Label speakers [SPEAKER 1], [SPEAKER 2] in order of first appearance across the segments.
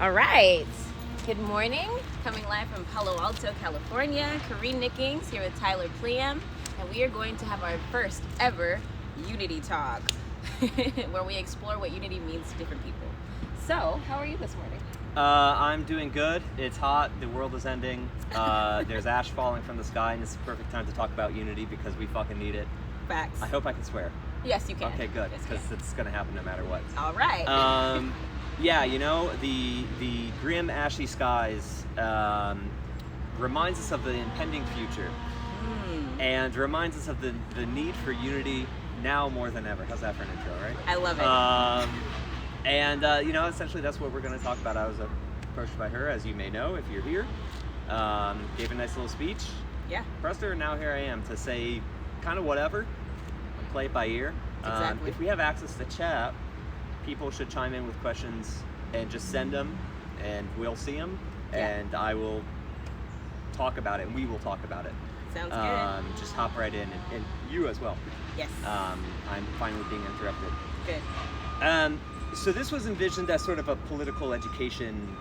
[SPEAKER 1] All right. Good morning. Coming live from Palo Alto, California. Korinne Nickings here with Tyler Plyem, and we are going to have our first ever Unity Talk, where we explore what unity means to different people. So, how are you this morning?
[SPEAKER 2] I'm doing good. It's hot. The world is ending. There's ash falling from the sky, and it's the perfect time to talk about unity because we fucking need it.
[SPEAKER 1] Facts.
[SPEAKER 2] I hope I can swear.
[SPEAKER 1] Yes, you can.
[SPEAKER 2] Okay, good,
[SPEAKER 1] Yes,
[SPEAKER 2] because it's gonna happen no matter what.
[SPEAKER 1] All right.
[SPEAKER 2] Yeah, you know, the grim, ashy skies reminds us of the impending future, and reminds us of the need for unity now more than ever. How's that for an intro, right?
[SPEAKER 1] I love it.
[SPEAKER 2] You know, essentially that's what we're going to talk about. I was approached by her, as you may know, if you're here. Gave a nice little speech.
[SPEAKER 1] Yeah.
[SPEAKER 2] Pressed her, and now here I am to say kind of whatever, and play it by ear.
[SPEAKER 1] Exactly.
[SPEAKER 2] If we have access to chat, people should chime in with questions and just send them, and we'll see them, and I will talk about it, and we will talk about it.
[SPEAKER 1] Sounds good.
[SPEAKER 2] Just hop right in, and you as well.
[SPEAKER 1] Yes.
[SPEAKER 2] I'm fine with being interrupted.
[SPEAKER 1] Good.
[SPEAKER 2] So this was envisioned as sort of a political education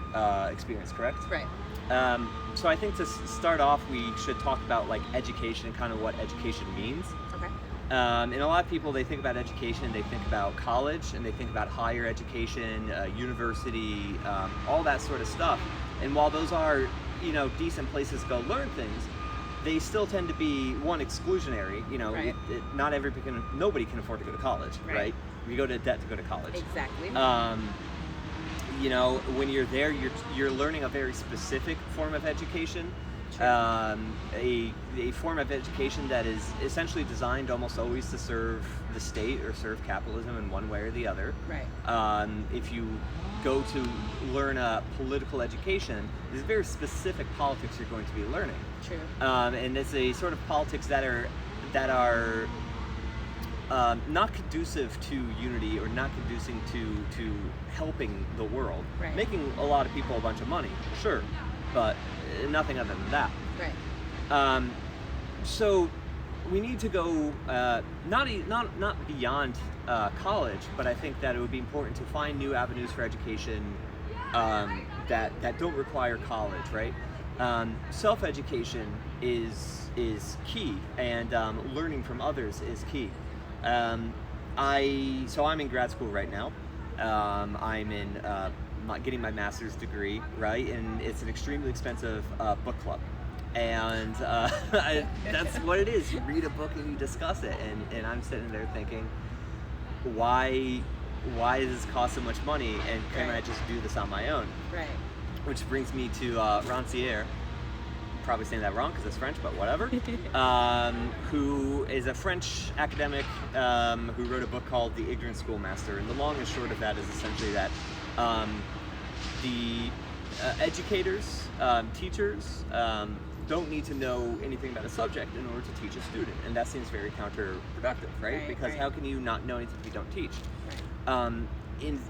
[SPEAKER 2] experience, correct?
[SPEAKER 1] Right.
[SPEAKER 2] So I think to start off, we should talk about like education and kind of what education means.
[SPEAKER 1] Okay.
[SPEAKER 2] And a lot of people, they think about education, they think about college, and they think about higher education, university, all that sort of stuff. And while those are, you know, decent places to go learn things, they still tend to be, one, exclusionary. You know,
[SPEAKER 1] right.
[SPEAKER 2] Nobody can afford to go to college, right? You go to debt to go to college.
[SPEAKER 1] Exactly.
[SPEAKER 2] You know, when you're there, you're learning a very specific form of education. A form of education that is essentially designed almost always to serve the state or serve capitalism in one way or the other.
[SPEAKER 1] Right.
[SPEAKER 2] If you go to learn a political education, there's very specific politics you're going to be learning.
[SPEAKER 1] True.
[SPEAKER 2] And it's a sort of politics that are not conducive to unity or not conducing to helping the world.
[SPEAKER 1] Right.
[SPEAKER 2] Making a lot of people a bunch of money, sure, but nothing other than that.
[SPEAKER 1] Right.
[SPEAKER 2] So we need to go not beyond college, but I think that it would be important to find new avenues for education that don't require college, right? Self-education is key, and learning from others is key. I'm in grad school right now. I'm in getting my master's degree, right? And it's an extremely expensive book club. And that's what it is. You read a book and you discuss it. And I'm sitting there thinking, why does this cost so much money? And can I just do this on my own?
[SPEAKER 1] Right.
[SPEAKER 2] Which brings me to Rancière. Probably saying that wrong because it's French, but whatever. Who is a French academic who wrote a book called The Ignorant Schoolmaster. And the long and short of that is essentially that the educators, teachers, don't need to know anything about a subject in order to teach a student. And that seems very counterproductive, right? Because how can you not know anything if you don't teach? Right.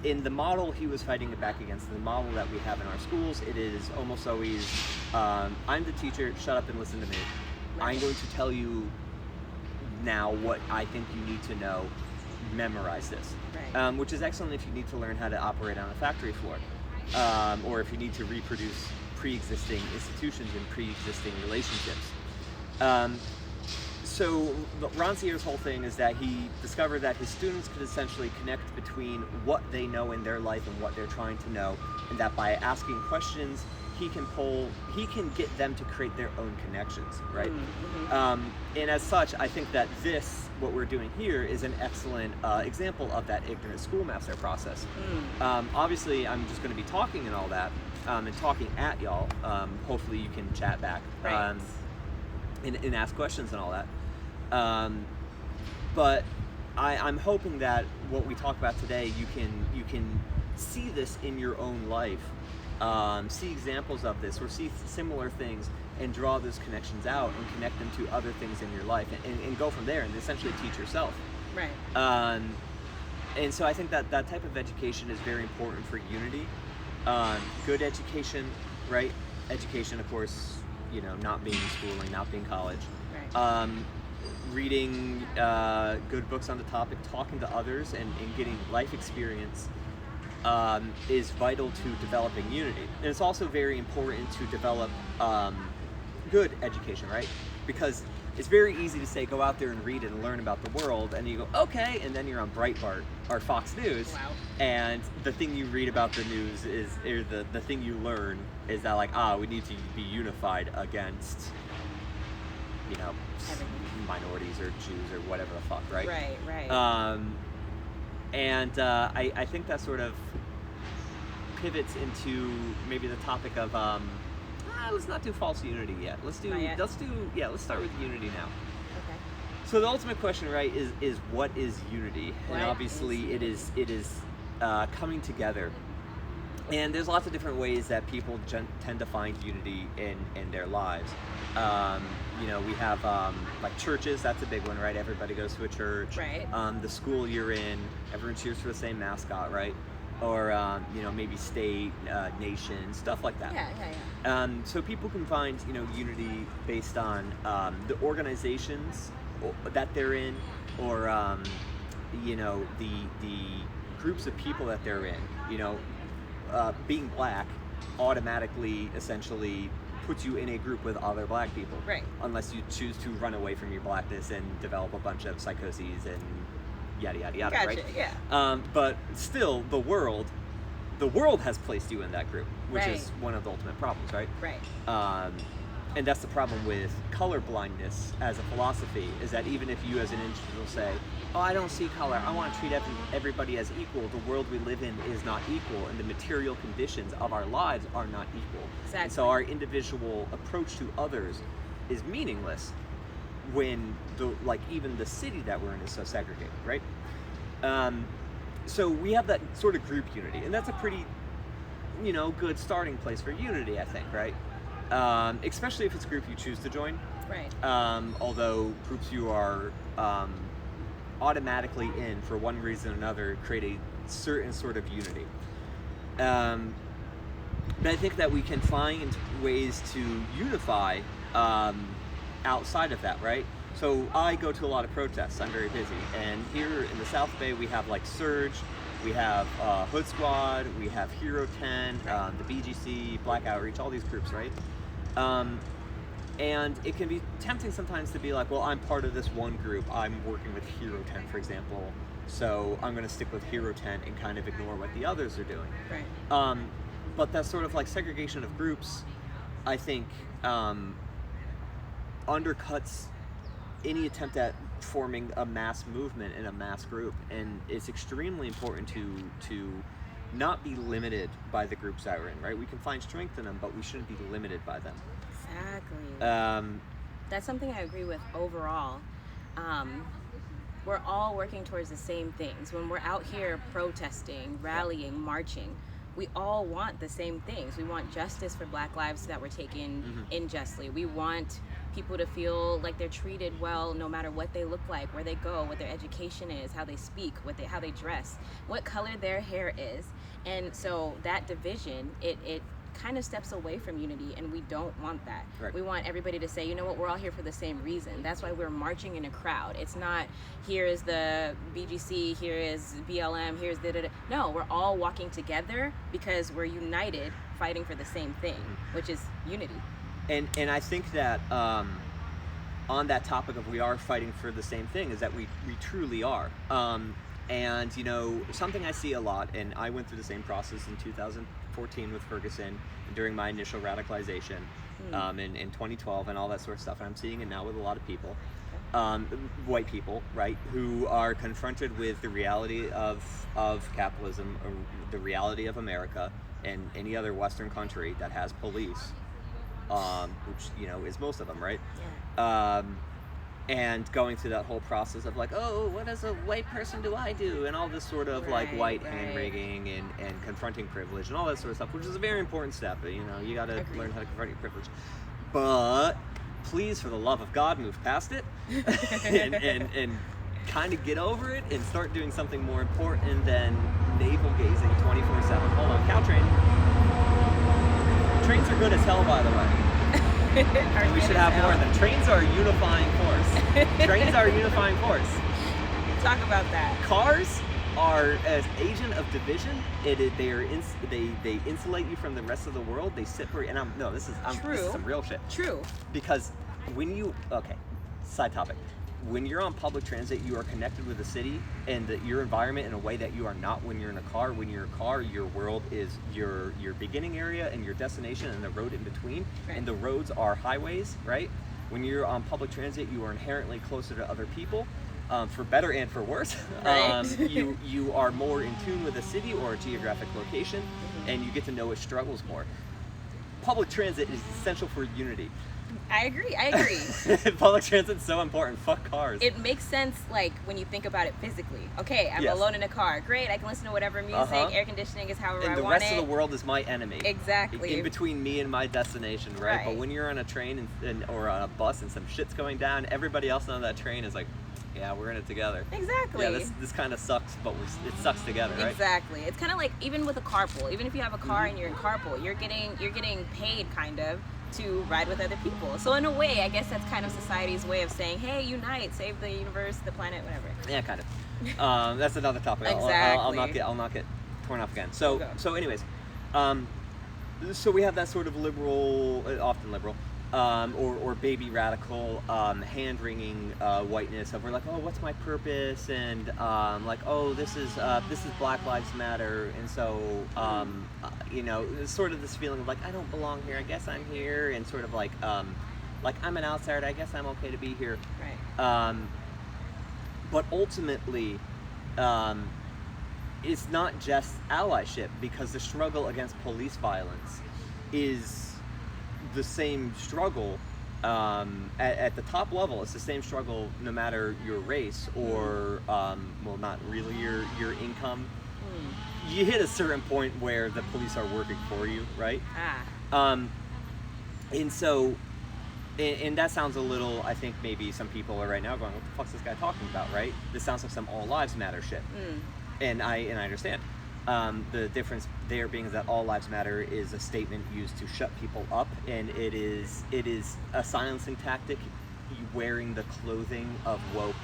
[SPEAKER 2] In the model he was fighting it back against, the model that we have in our schools, it is almost always, I'm the teacher, shut up and listen to me. Right. I'm going to tell you now what I think you need to know, memorize this. Right. Which is excellent if you need to learn how to operate on a factory floor, or if you need to reproduce pre-existing institutions and pre-existing relationships. So Rancière's whole thing is that he discovered that his students could essentially connect between what they know in their life and what they're trying to know, and that by asking questions, he can get them to create their own connections, right? Mm-hmm. And as such, I think that what we're doing here, is an excellent example of that ignorant schoolmaster process. Obviously, I'm just going to be talking and all that, and talking at y'all. Hopefully you can chat back.
[SPEAKER 1] Right.
[SPEAKER 2] And ask questions and all that. But I'm hoping that what we talk about today, you can see this in your own life, see examples of this, or see similar things, and draw those connections out and connect them to other things in your life, and go from there and essentially teach yourself.
[SPEAKER 1] Right.
[SPEAKER 2] And so I think that type of education is very important for unity. Good education, right? Education, of course, you know, not being schooling, not being college.
[SPEAKER 1] Right.
[SPEAKER 2] Reading good books on the topic, talking to others, and getting life experience is vital to developing unity. And it's also very important to develop good education, right? Because it's very easy to say, go out there and read and learn about the world, and you go, okay, and then you're on Breitbart or Fox News,
[SPEAKER 1] Wow.
[SPEAKER 2] and the thing you read about the news is, or the thing you learn is that, like, we need to be unified against, you know, minorities or Jews or whatever the fuck, right?
[SPEAKER 1] Right.
[SPEAKER 2] I think that sort of pivots into maybe the topic of let's not do false unity yet. Let's start with unity now.
[SPEAKER 1] Okay.
[SPEAKER 2] So the ultimate question, right, is what is unity? And
[SPEAKER 1] What
[SPEAKER 2] obviously
[SPEAKER 1] is
[SPEAKER 2] it is coming together. And there's lots of different ways that people tend to find unity in their lives. You know, we have like churches, that's a big one, right? Everybody goes to a church.
[SPEAKER 1] Right.
[SPEAKER 2] The school you're in, everyone cheers for the same mascot, right? Or you know, maybe state, nation, stuff like that.
[SPEAKER 1] Yeah.
[SPEAKER 2] So people can find, you know, unity based on the organizations that they're in, or you know, the groups of people that they're in. You know, being black automatically, essentially, puts you in a group with other black people.
[SPEAKER 1] Right.
[SPEAKER 2] Unless you choose to run away from your blackness and develop a bunch of psychoses and yada yada yada.
[SPEAKER 1] Gotcha,
[SPEAKER 2] right?
[SPEAKER 1] Yeah.
[SPEAKER 2] But still, the world has placed you in that group, which
[SPEAKER 1] Right.
[SPEAKER 2] is one of the ultimate problems, right?
[SPEAKER 1] Right.
[SPEAKER 2] And that's the problem with color blindness as a philosophy, is that even if you as an individual say, oh, I don't see color, I want to treat everybody as equal, the world we live in is not equal, and the material conditions of our lives are not equal.
[SPEAKER 1] Exactly.
[SPEAKER 2] And so our individual approach to others is meaningless when even the city that we're in is so segregated, right? So we have that sort of group unity, and that's a pretty, you know, good starting place for unity, I think, right? Especially if it's a group you choose to join.
[SPEAKER 1] Right.
[SPEAKER 2] Although groups you are automatically in for one reason or another create a certain sort of unity. But I think that we can find ways to unify outside of that, right? So I go to a lot of protests. I'm very busy, and here in the South Bay we have like Surge, we have Hood Squad, we have Hero 10, the BGC, Black Outreach, all these groups, right? And it can be tempting sometimes to be like, well, I'm part of this one group. I'm working with Hero 10, for example, so I'm going to stick with Hero 10 and kind of ignore what the others are doing.
[SPEAKER 1] Right.
[SPEAKER 2] But that sort of like segregation of groups, I think, undercuts any attempt at forming a mass movement in a mass group, and it's extremely important to not be limited by the groups that we're in, right? We can find strength in them, but we shouldn't be limited by them.
[SPEAKER 1] Exactly. That's something I agree with overall. We're all working towards the same things. When we're out here protesting, rallying, marching, we all want the same things. We want justice for Black lives that were taken unjustly. We want people to feel like they're treated well no matter what they look like, where they go, what their education is, how they speak, how they dress, what color their hair is. And so that division, it kind of steps away from unity, and we don't want that.
[SPEAKER 2] Right.
[SPEAKER 1] We want everybody to say, you know what, we're all here for the same reason. That's why we're marching in a crowd. It's not, here is the BGC, here is BLM, here's da-da-da. No, we're all walking together because we're united, fighting for the same thing, which is unity.
[SPEAKER 2] And I think that on that topic of we are fighting for the same thing is that we truly are. And, you know, something I see a lot, and I went through the same process in 2014 with Ferguson during my initial radicalization in 2012 and all that sort of stuff. And I'm seeing it now with a lot of people, white people, right, who are confronted with the reality of capitalism, or the reality of America and any other Western country that has police, which, you know, is most of them, right?
[SPEAKER 1] Yeah.
[SPEAKER 2] And going through that whole process of like, oh, what as a white person do I do? And all this sort of like white hand-wringing and confronting privilege and all that sort of stuff, which is a very important step. You know, you got to learn how to confront your privilege. But please, for the love of God, move past it and kind of get over it and start doing something more important than navel-gazing 24/7. Hold on, Caltrain. Trains are good as hell, by the way. We should have more of them. Trains are a unifying force. Trains are a unifying force.
[SPEAKER 1] Talk about that.
[SPEAKER 2] Cars are as agent of division. They insulate you from the rest of the world. They separate. And this is some real shit.
[SPEAKER 1] True.
[SPEAKER 2] Because side topic. When you're on public transit, you are connected with the city and your environment in a way that you are not when you're in a car. When you're in a car, your world is your beginning area and your destination and the road in between.
[SPEAKER 1] Right.
[SPEAKER 2] And the roads are highways, right? When you're on public transit, you are inherently closer to other people, for better and for worse.
[SPEAKER 1] Right.
[SPEAKER 2] You are more in tune with a city or a geographic location, and you get to know its struggles more. Public transit is essential for unity.
[SPEAKER 1] I agree.
[SPEAKER 2] Public transit's so important. Fuck cars.
[SPEAKER 1] It makes sense, like, when you think about it physically. Okay, I'm alone in a car. Great, I can listen to whatever music. Air conditioning is however I want it.
[SPEAKER 2] And the rest of the world is my enemy.
[SPEAKER 1] Exactly.
[SPEAKER 2] In between me and my destination, right? But when you're on a train or on a bus and some shit's going down, everybody else on that train is like, yeah, we're in it together.
[SPEAKER 1] Exactly.
[SPEAKER 2] Yeah, this kind of sucks, but it sucks together, right?
[SPEAKER 1] Exactly. It's kind of like even with a carpool. Even if you have a car and you're in carpool, you're getting paid kind of to ride with other people. So in a way, I guess that's kind of society's way of saying, hey, unite, save the universe, the planet, whatever.
[SPEAKER 2] Yeah, kind of. That's another topic.
[SPEAKER 1] Exactly.
[SPEAKER 2] I'll not get torn off again. So anyways, so we have that sort of liberal, often liberal, or baby radical, hand-wringing whiteness of we're like, oh, what's my purpose? And like, oh, this is Black Lives Matter, and so it's sort of this feeling of like, I don't belong here, I guess I'm here, and sort of like I'm an outsider, I guess I'm okay to be here.
[SPEAKER 1] Right.
[SPEAKER 2] But ultimately, it's not just allyship, because the struggle against police violence is the same struggle at the top level. It's the same struggle no matter your race or not really your income. You hit a certain point where the police are working for you, right? And so and that sounds a little, I think maybe some people are right now going, what the fuck's this guy talking about, right? This sounds like some all lives matter shit. And I understand. The difference there being that all lives matter is a statement used to shut people up, and it is a silencing tactic wearing the clothing of woke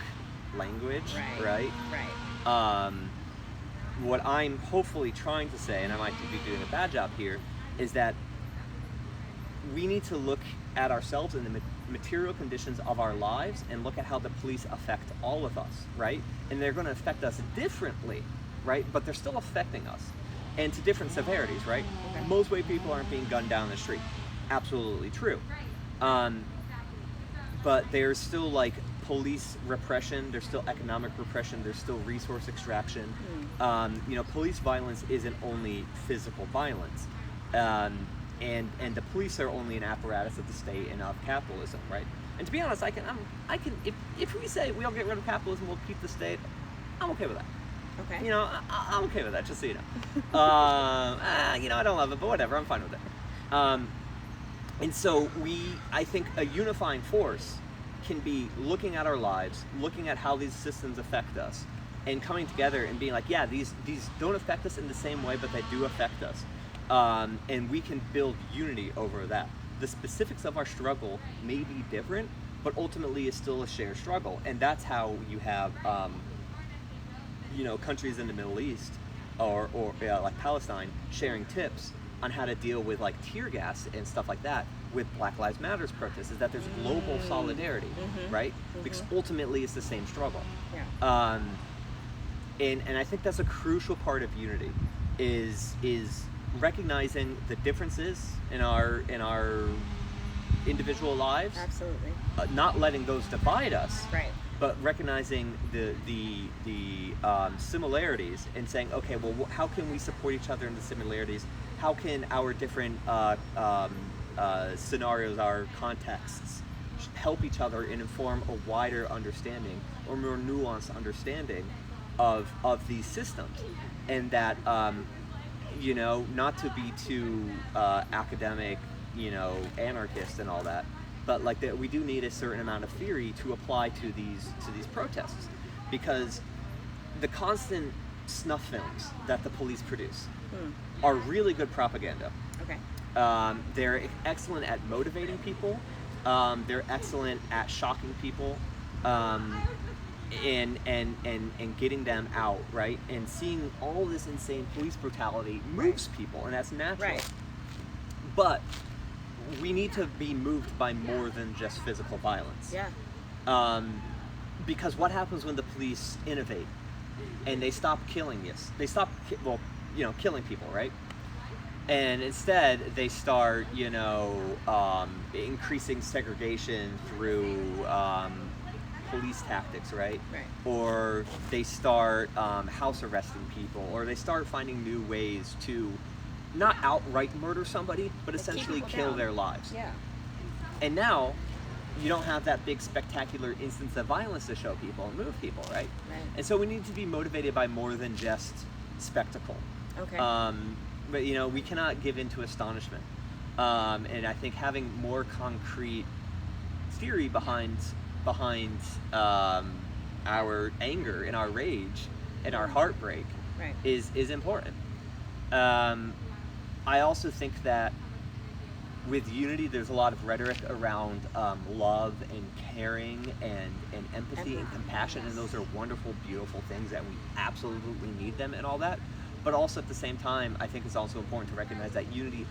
[SPEAKER 2] language, right? What I'm hopefully trying to say, and I might be doing a bad job here, is that we need to look at ourselves and the material conditions of our lives and look at how the police affect all of us, right? And they're going to affect us differently, right? But they're still affecting us, and to different severities, right? Okay. Most white people aren't being gunned down the street. Absolutely true. But there's still like police repression, there's still economic repression, there's still resource extraction. Police violence isn't only physical violence. And the police are only an apparatus of the state and of capitalism, right? And to be honest, I can if we say we'll get rid of capitalism, we'll keep the state, I'm okay with that.
[SPEAKER 1] Okay.
[SPEAKER 2] I'm okay with that, just so you know. I don't love it, but whatever, I'm fine with it. And so I think a unifying force can be looking at our lives, looking at how these systems affect us, and coming together and being like, yeah, these don't affect us in the same way, but they do affect us. And we can build unity over that. The specifics of our struggle may be different, but ultimately it's still a shared struggle. And that's how you have, countries in the Middle East or like Palestine sharing tips on how to deal with like tear gas and stuff like that with Black Lives Matter's protests, is that there's global solidarity, right? Because ultimately it's the same struggle. Yeah. And I think that's a crucial part of unity is recognizing the differences in our individual lives.
[SPEAKER 1] Absolutely.
[SPEAKER 2] Not letting those divide us.
[SPEAKER 1] Right.
[SPEAKER 2] But recognizing the similarities and saying, okay, well, how can we support each other in the similarities? How can our different scenarios, our contexts, help each other and inform a wider understanding or more nuanced understanding of these systems? And that, not to be too academic, anarchist and all that, but like that we do need a certain amount of theory to apply to these protests, because the constant snuff films that the police produce are really good propaganda.
[SPEAKER 1] Okay.
[SPEAKER 2] They're excellent at motivating people. They're excellent at shocking people. and getting them out, right? And seeing all this insane police brutality moves people, and that's natural.
[SPEAKER 1] Right.
[SPEAKER 2] But we need to be moved by more than just physical violence.
[SPEAKER 1] Yeah.
[SPEAKER 2] Because what happens when the police innovate and they stop killing us? They stop, killing people, right? And instead they start, increasing segregation through police tactics, right?
[SPEAKER 1] Right.
[SPEAKER 2] Or they start house arresting people, or they start finding new ways to not outright murder somebody, but essentially kill their lives.
[SPEAKER 1] Yeah.
[SPEAKER 2] And now you don't have that big spectacular instance of violence to show people and move people, right?
[SPEAKER 1] Right.
[SPEAKER 2] And so we need to be motivated by more than just spectacle.
[SPEAKER 1] Okay.
[SPEAKER 2] But we cannot give in to astonishment. And I think having more concrete theory behind our anger and our rage and our heartbreak
[SPEAKER 1] Right.
[SPEAKER 2] is important. I also think that with unity, there's a lot of rhetoric around love and caring and empathy and compassion, and those are wonderful, beautiful things, and we absolutely need them and all that. But also at the same time, I think it's also important to recognize that unity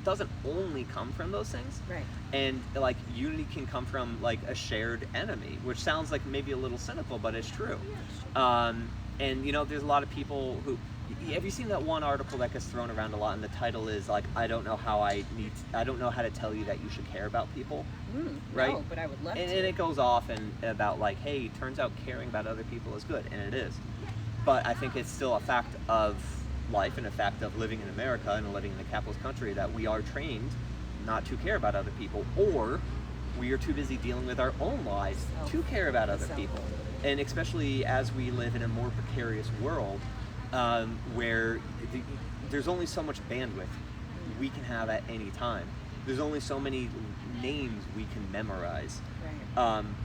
[SPEAKER 2] doesn't only come from those things.
[SPEAKER 1] Right.
[SPEAKER 2] And unity can come from a shared enemy, which sounds like maybe a little cynical, but it's true. And there's a lot of people who. Have you seen that one article that gets thrown around a lot, and the title is I don't know how to tell you that you should care about people, right?
[SPEAKER 1] No, but I would love to.
[SPEAKER 2] And it goes off and about hey, turns out caring about other people is good, and it is. But I think it's still a fact of life and a fact of living in America and living in a capitalist country that we are trained not to care about other people, or we are too busy dealing with our own lives to care about other people. And especially as we live in a more precarious world, where there's only so much bandwidth we can have at any time. There's only so many names we can memorize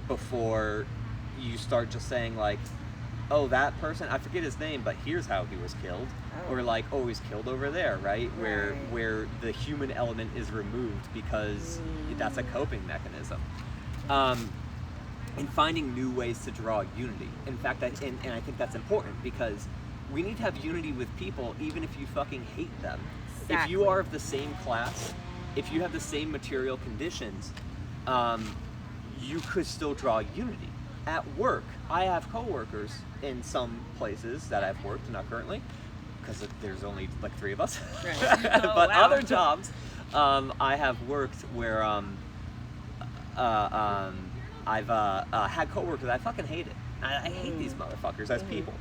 [SPEAKER 2] before you start just saying oh, that person, I forget his name, but here's how he was killed. Or oh, he's killed over there, right? Where the human element is removed because that's a coping mechanism. And finding new ways to draw unity. In fact, and I think that's important because we need to have unity with people even if you fucking hate them.
[SPEAKER 1] Exactly.
[SPEAKER 2] If you are of the same class, if you have the same material conditions, you could still draw unity. At work, I have coworkers in some places that I've worked, not currently, because there's only 3 of us.
[SPEAKER 1] Right.
[SPEAKER 2] But
[SPEAKER 1] wow.
[SPEAKER 2] other jobs, I have worked where I've had coworkers I fucking hated. I hate these motherfuckers as people.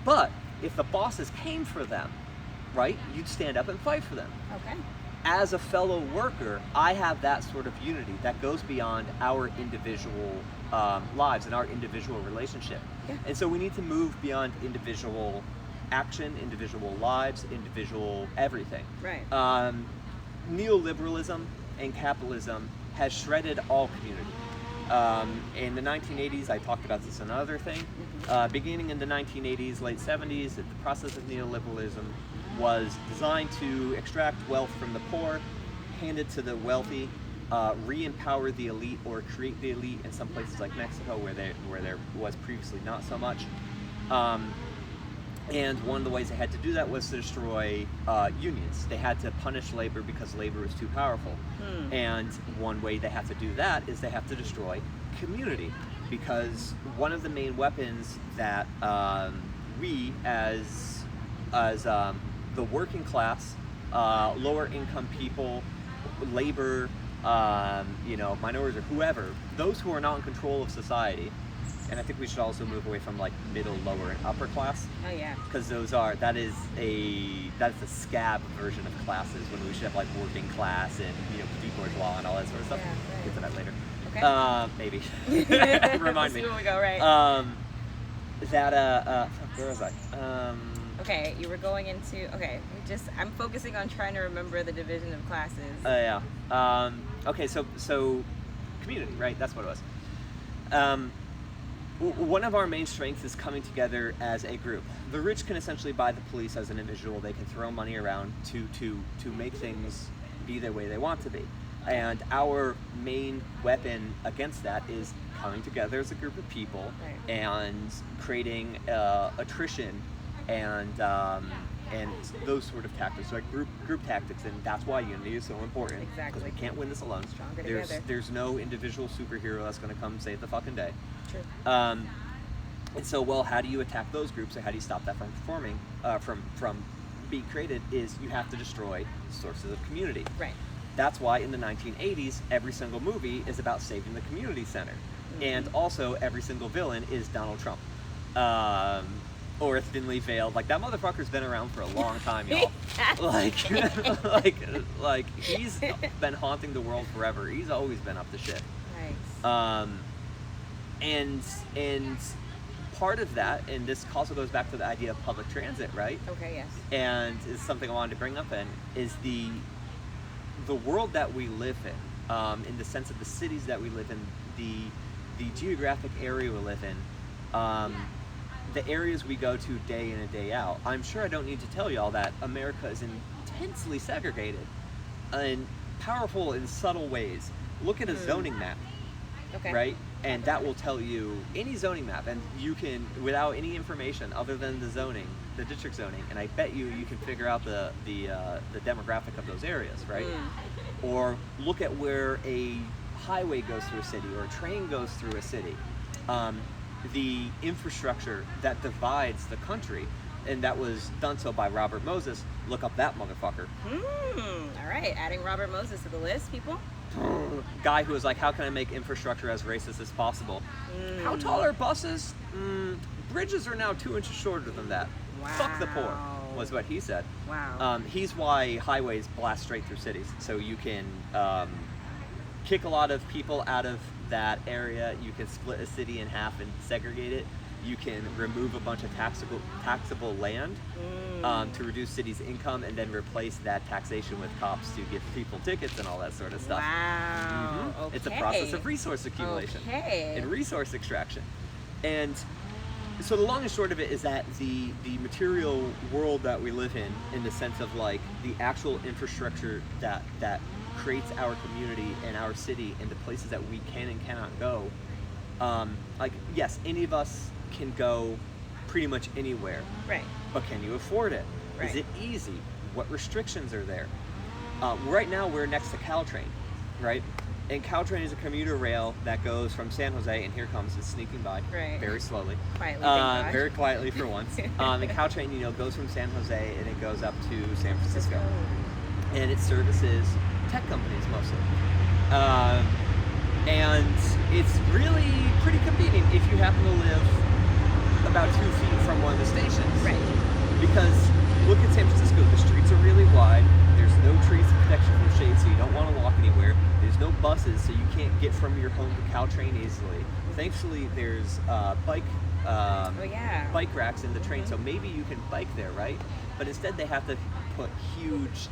[SPEAKER 2] But if the bosses came for them, right, you'd stand up and fight for them.
[SPEAKER 1] Okay.
[SPEAKER 2] As a fellow worker, I have that sort of unity that goes beyond our individual lives and our individual relationship.
[SPEAKER 1] Yeah.
[SPEAKER 2] And so we need to move beyond individual action, individual lives, individual everything.
[SPEAKER 1] Right.
[SPEAKER 2] Neoliberalism and capitalism has shredded all community. In the 1980s, I talked about this in another thing. Beginning in the 1980s, late 70s, the process of neoliberalism was designed to extract wealth from the poor, hand it to the wealthy, re-empower the elite or create the elite in some places like Mexico where there was previously not so much. And one of the ways they had to do that was to destroy unions. They had to punish labor because labor was too powerful. And one way they have to do that is they have to destroy community, because one of the main weapons that we as the working class, lower income people, labor, minorities or whoever, those who are not in control of society. And I think we should also move away from middle, lower, and upper class.
[SPEAKER 1] Oh yeah.
[SPEAKER 2] Because that is a scab version of classes, when we should have working class and petit bourgeois and all that sort of stuff.
[SPEAKER 1] Yeah, right.
[SPEAKER 2] Get to that later.
[SPEAKER 1] Okay.
[SPEAKER 2] Maybe. Remind me.
[SPEAKER 1] See where we go, right?
[SPEAKER 2] Where was I?
[SPEAKER 1] Okay, you were going into. Okay, I'm focusing on trying to remember the division of classes.
[SPEAKER 2] Yeah. Okay, so community, right? That's what it was. One of our main strengths is coming together as a group. The rich can essentially buy the police as an individual. They can throw money around to make things be the way they want to be. And our main weapon against that is coming together as a group of people and creating attrition and those sort of tactics, like group tactics, and that's why unity is so important.
[SPEAKER 1] Exactly.
[SPEAKER 2] Because we can't win this alone.
[SPEAKER 1] Stronger together.
[SPEAKER 2] There's no individual superhero that's going to come save the fucking day.
[SPEAKER 1] True.
[SPEAKER 2] And so, well, how do you attack those groups, or how do you stop that from forming, from being created? Is you have to destroy sources of community.
[SPEAKER 1] Right.
[SPEAKER 2] That's why in the 1980s, every single movie is about saving the community center, and also every single villain is Donald Trump, or a thinly veiled, like that motherfucker's been around for a long time, y'all. like he's been haunting the world forever. He's always been up to shit.
[SPEAKER 1] Nice.
[SPEAKER 2] And part of that, and this also goes back to the idea of public transit, right?
[SPEAKER 1] Okay, yes.
[SPEAKER 2] And is something I wanted to bring up is the world that we live in the sense of the cities that we live in, the geographic area we live in, the areas we go to day in and day out. I'm sure I don't need to tell y'all that America is intensely segregated and powerful in subtle ways. Look at a zoning map.
[SPEAKER 1] Okay.
[SPEAKER 2] Right? And that will tell you any zoning map, and you can, without any information other than the zoning, the district zoning, and I bet you can figure out the demographic of those areas, right? Or look at where a highway goes through a city or a train goes through a city. The infrastructure that divides the country, and that was done so by Robert Moses. Look up that motherfucker.
[SPEAKER 1] All right, adding Robert Moses to the list, people.
[SPEAKER 2] Guy who was like, how can I make infrastructure as racist as possible? How tall are buses? Bridges are now 2 inches shorter than that.
[SPEAKER 1] Wow.
[SPEAKER 2] Fuck the poor, was what he said.
[SPEAKER 1] Wow.
[SPEAKER 2] He's why highways blast straight through cities. So you can kick a lot of people out of that area. You can split a city in half and segregate it. You can remove a bunch of taxable land to reduce cities' income, and then replace that taxation with cops to give people tickets and all that sort of stuff.
[SPEAKER 1] Wow. Okay.
[SPEAKER 2] It's a process of resource accumulation and resource extraction. And so the long and short of it is that the material world that we live in the sense of like the actual infrastructure that creates our community and our city and the places that we can and cannot go, like, yes, any of us can go pretty much anywhere.
[SPEAKER 1] Right.
[SPEAKER 2] But can you afford it?
[SPEAKER 1] Right.
[SPEAKER 2] Is it easy? What restrictions are there? Right now we're next to Caltrain, right? And Caltrain is a commuter rail that goes from San Jose, and here comes it sneaking by, very slowly.
[SPEAKER 1] Quietly, thank God.
[SPEAKER 2] Very quietly for once. And Caltrain, goes from San Jose and it goes up to San Francisco. And it services tech companies mostly. And it's really pretty convenient if you happen to live about 2 feet from one of the stations.
[SPEAKER 1] Right.
[SPEAKER 2] Because look at San Francisco, the streets are really wide, there's no trees to protect you from shade, so you don't want to walk anywhere, there's no buses, so you can't get from your home to Caltrain easily. Thankfully, there's bike racks in the train, so maybe you can bike there, right? But instead they have to put huge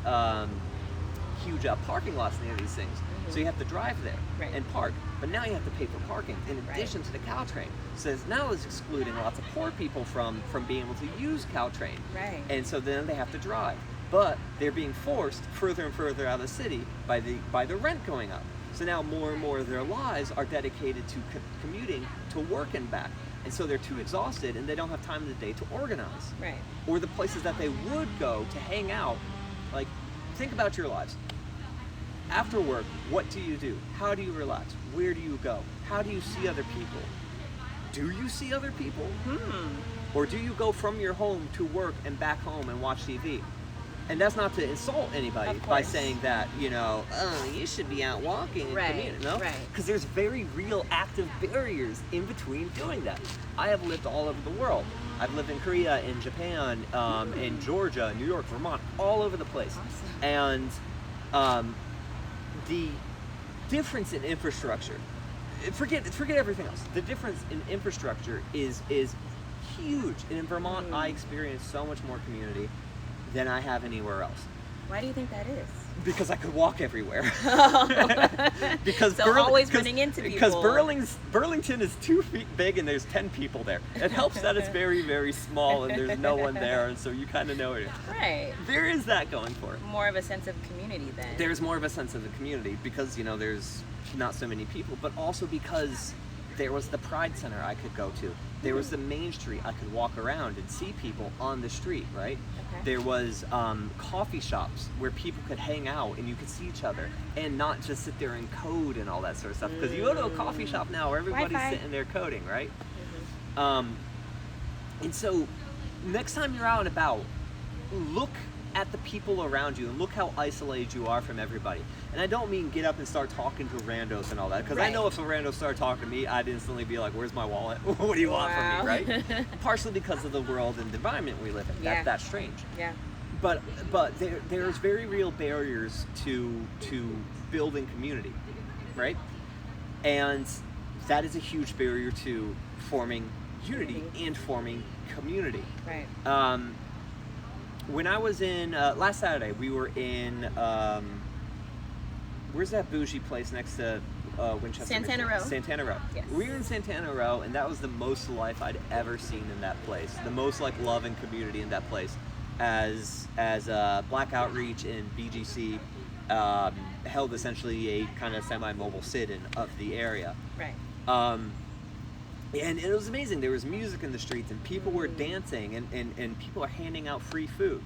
[SPEAKER 2] parking lots near these things. So you have to drive there and park. But now you have to pay for parking in addition to the Caltrain. So now it's excluding lots of poor people from being able to use Caltrain.
[SPEAKER 1] Right.
[SPEAKER 2] And so then they have to drive. But they're being forced further and further out of the city by the rent going up. So now more and more of their lives are dedicated to commuting to work and back. And so they're too exhausted and they don't have time in the day to organize.
[SPEAKER 1] Right.
[SPEAKER 2] Or the places that they would go to hang out. Like, think about your lives. After work, what do you do? How do you relax? Where do you go? How do you see other people? Do you see other people? Or do you go from your home to work and back home and watch TV? And that's not to insult anybody by saying that, you should be out walking and commuting, no? Because there's very real active barriers in between doing that. I have lived all over the world. I've lived in Korea, in Japan, in Georgia, New York, Vermont, all over the place.
[SPEAKER 1] Awesome.
[SPEAKER 2] And the difference in infrastructure, forget everything else. The difference in infrastructure is huge. And in Vermont, I experience so much more community than I have anywhere else.
[SPEAKER 1] Why do you think that is?
[SPEAKER 2] Because I could walk everywhere. Because
[SPEAKER 1] so always running into people.
[SPEAKER 2] Because Burlington is 2 feet big and there's 10 people there. It helps that it's very, very small and there's no one there, and so you kind of know it.
[SPEAKER 1] Right.
[SPEAKER 2] There is that going for it.
[SPEAKER 1] More of a sense of community then.
[SPEAKER 2] There's more of a sense of the community because, there's not so many people, but also because there was the Pride Center I could go to. There was the Main Street I could walk around and see people on the street, right?
[SPEAKER 1] Okay.
[SPEAKER 2] There was coffee shops where people could hang out and you could see each other and not just sit there and code and all that sort of stuff. Because you go to a coffee shop now where everybody's
[SPEAKER 1] Wi-Fi.
[SPEAKER 2] sitting there coding, right? And so next time you're out and about, look at the people around you and look how isolated you are from everybody. And I don't mean get up and start talking to randos and all that, because I know if a rando started talking to me, I'd instantly be like, where's my wallet? What do you want from me, right? Partially because of the world and the environment we live in. That's strange.
[SPEAKER 1] Yeah.
[SPEAKER 2] But there's very real barriers to building community, right? And that is a huge barrier to forming unity and forming community.
[SPEAKER 1] Right.
[SPEAKER 2] When I was in, last Saturday, we were in, where's that bougie place next to Winchester?
[SPEAKER 1] Santana Row.
[SPEAKER 2] Santana Row.
[SPEAKER 1] Yes.
[SPEAKER 2] We were in Santana Row, and that was the most life I'd ever seen in that place. The most like love and community in that place, as Black Outreach and BGC held essentially a kind of semi-mobile sit-in of the area.
[SPEAKER 1] Right.
[SPEAKER 2] And it was amazing. There was music in the streets and people were dancing and people are handing out free food.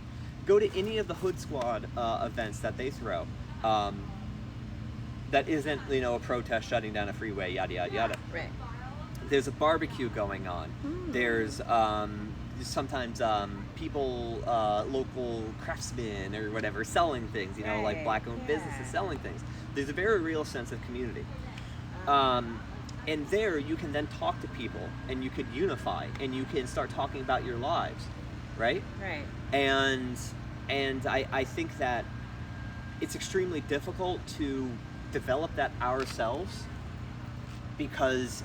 [SPEAKER 2] Go to any of the Hood Squad events that they throw. That isn't, a protest shutting down a freeway, yada, yada, yada.
[SPEAKER 1] Right.
[SPEAKER 2] There's a barbecue going on. There's sometimes people, local craftsmen or whatever, selling things, like black-owned businesses selling things. There's a very real sense of community. And there you can then talk to people and you could unify and you can start talking about your lives, right?
[SPEAKER 1] Right.
[SPEAKER 2] And I think that it's extremely difficult to develop that ourselves because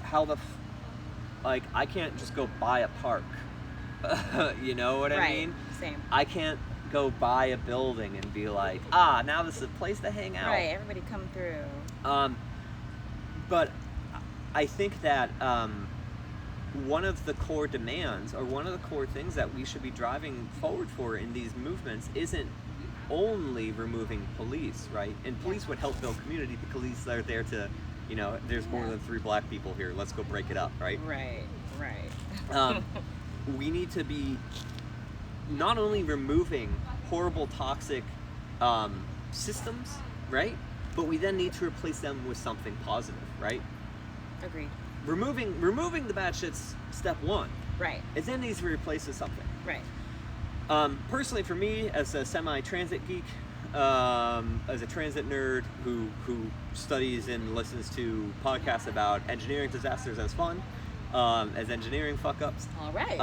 [SPEAKER 2] I can't just go buy a park. You know what I mean?
[SPEAKER 1] Same.
[SPEAKER 2] I can't go buy a building and be like, now this is a place to hang out.
[SPEAKER 1] Right, everybody come through.
[SPEAKER 2] But I think that one of the core demands or one of the core things that we should be driving forward for in these movements isn't only removing police, right? And police would help build community. The police are there to, there's more than 3 black people here. Let's go break it up, right?
[SPEAKER 1] Right.
[SPEAKER 2] We need to be not only removing horrible, toxic systems, right? But we then need to replace them with something positive, right?
[SPEAKER 1] Agreed.
[SPEAKER 2] Removing the bad shit's step 1.
[SPEAKER 1] Right.
[SPEAKER 2] It then needs to be replaced with something.
[SPEAKER 1] Right.
[SPEAKER 2] Personally, for me, as a semi-transit geek, as a transit nerd who studies and listens to podcasts about engineering disasters as fun, as engineering fuck-ups.
[SPEAKER 1] All right.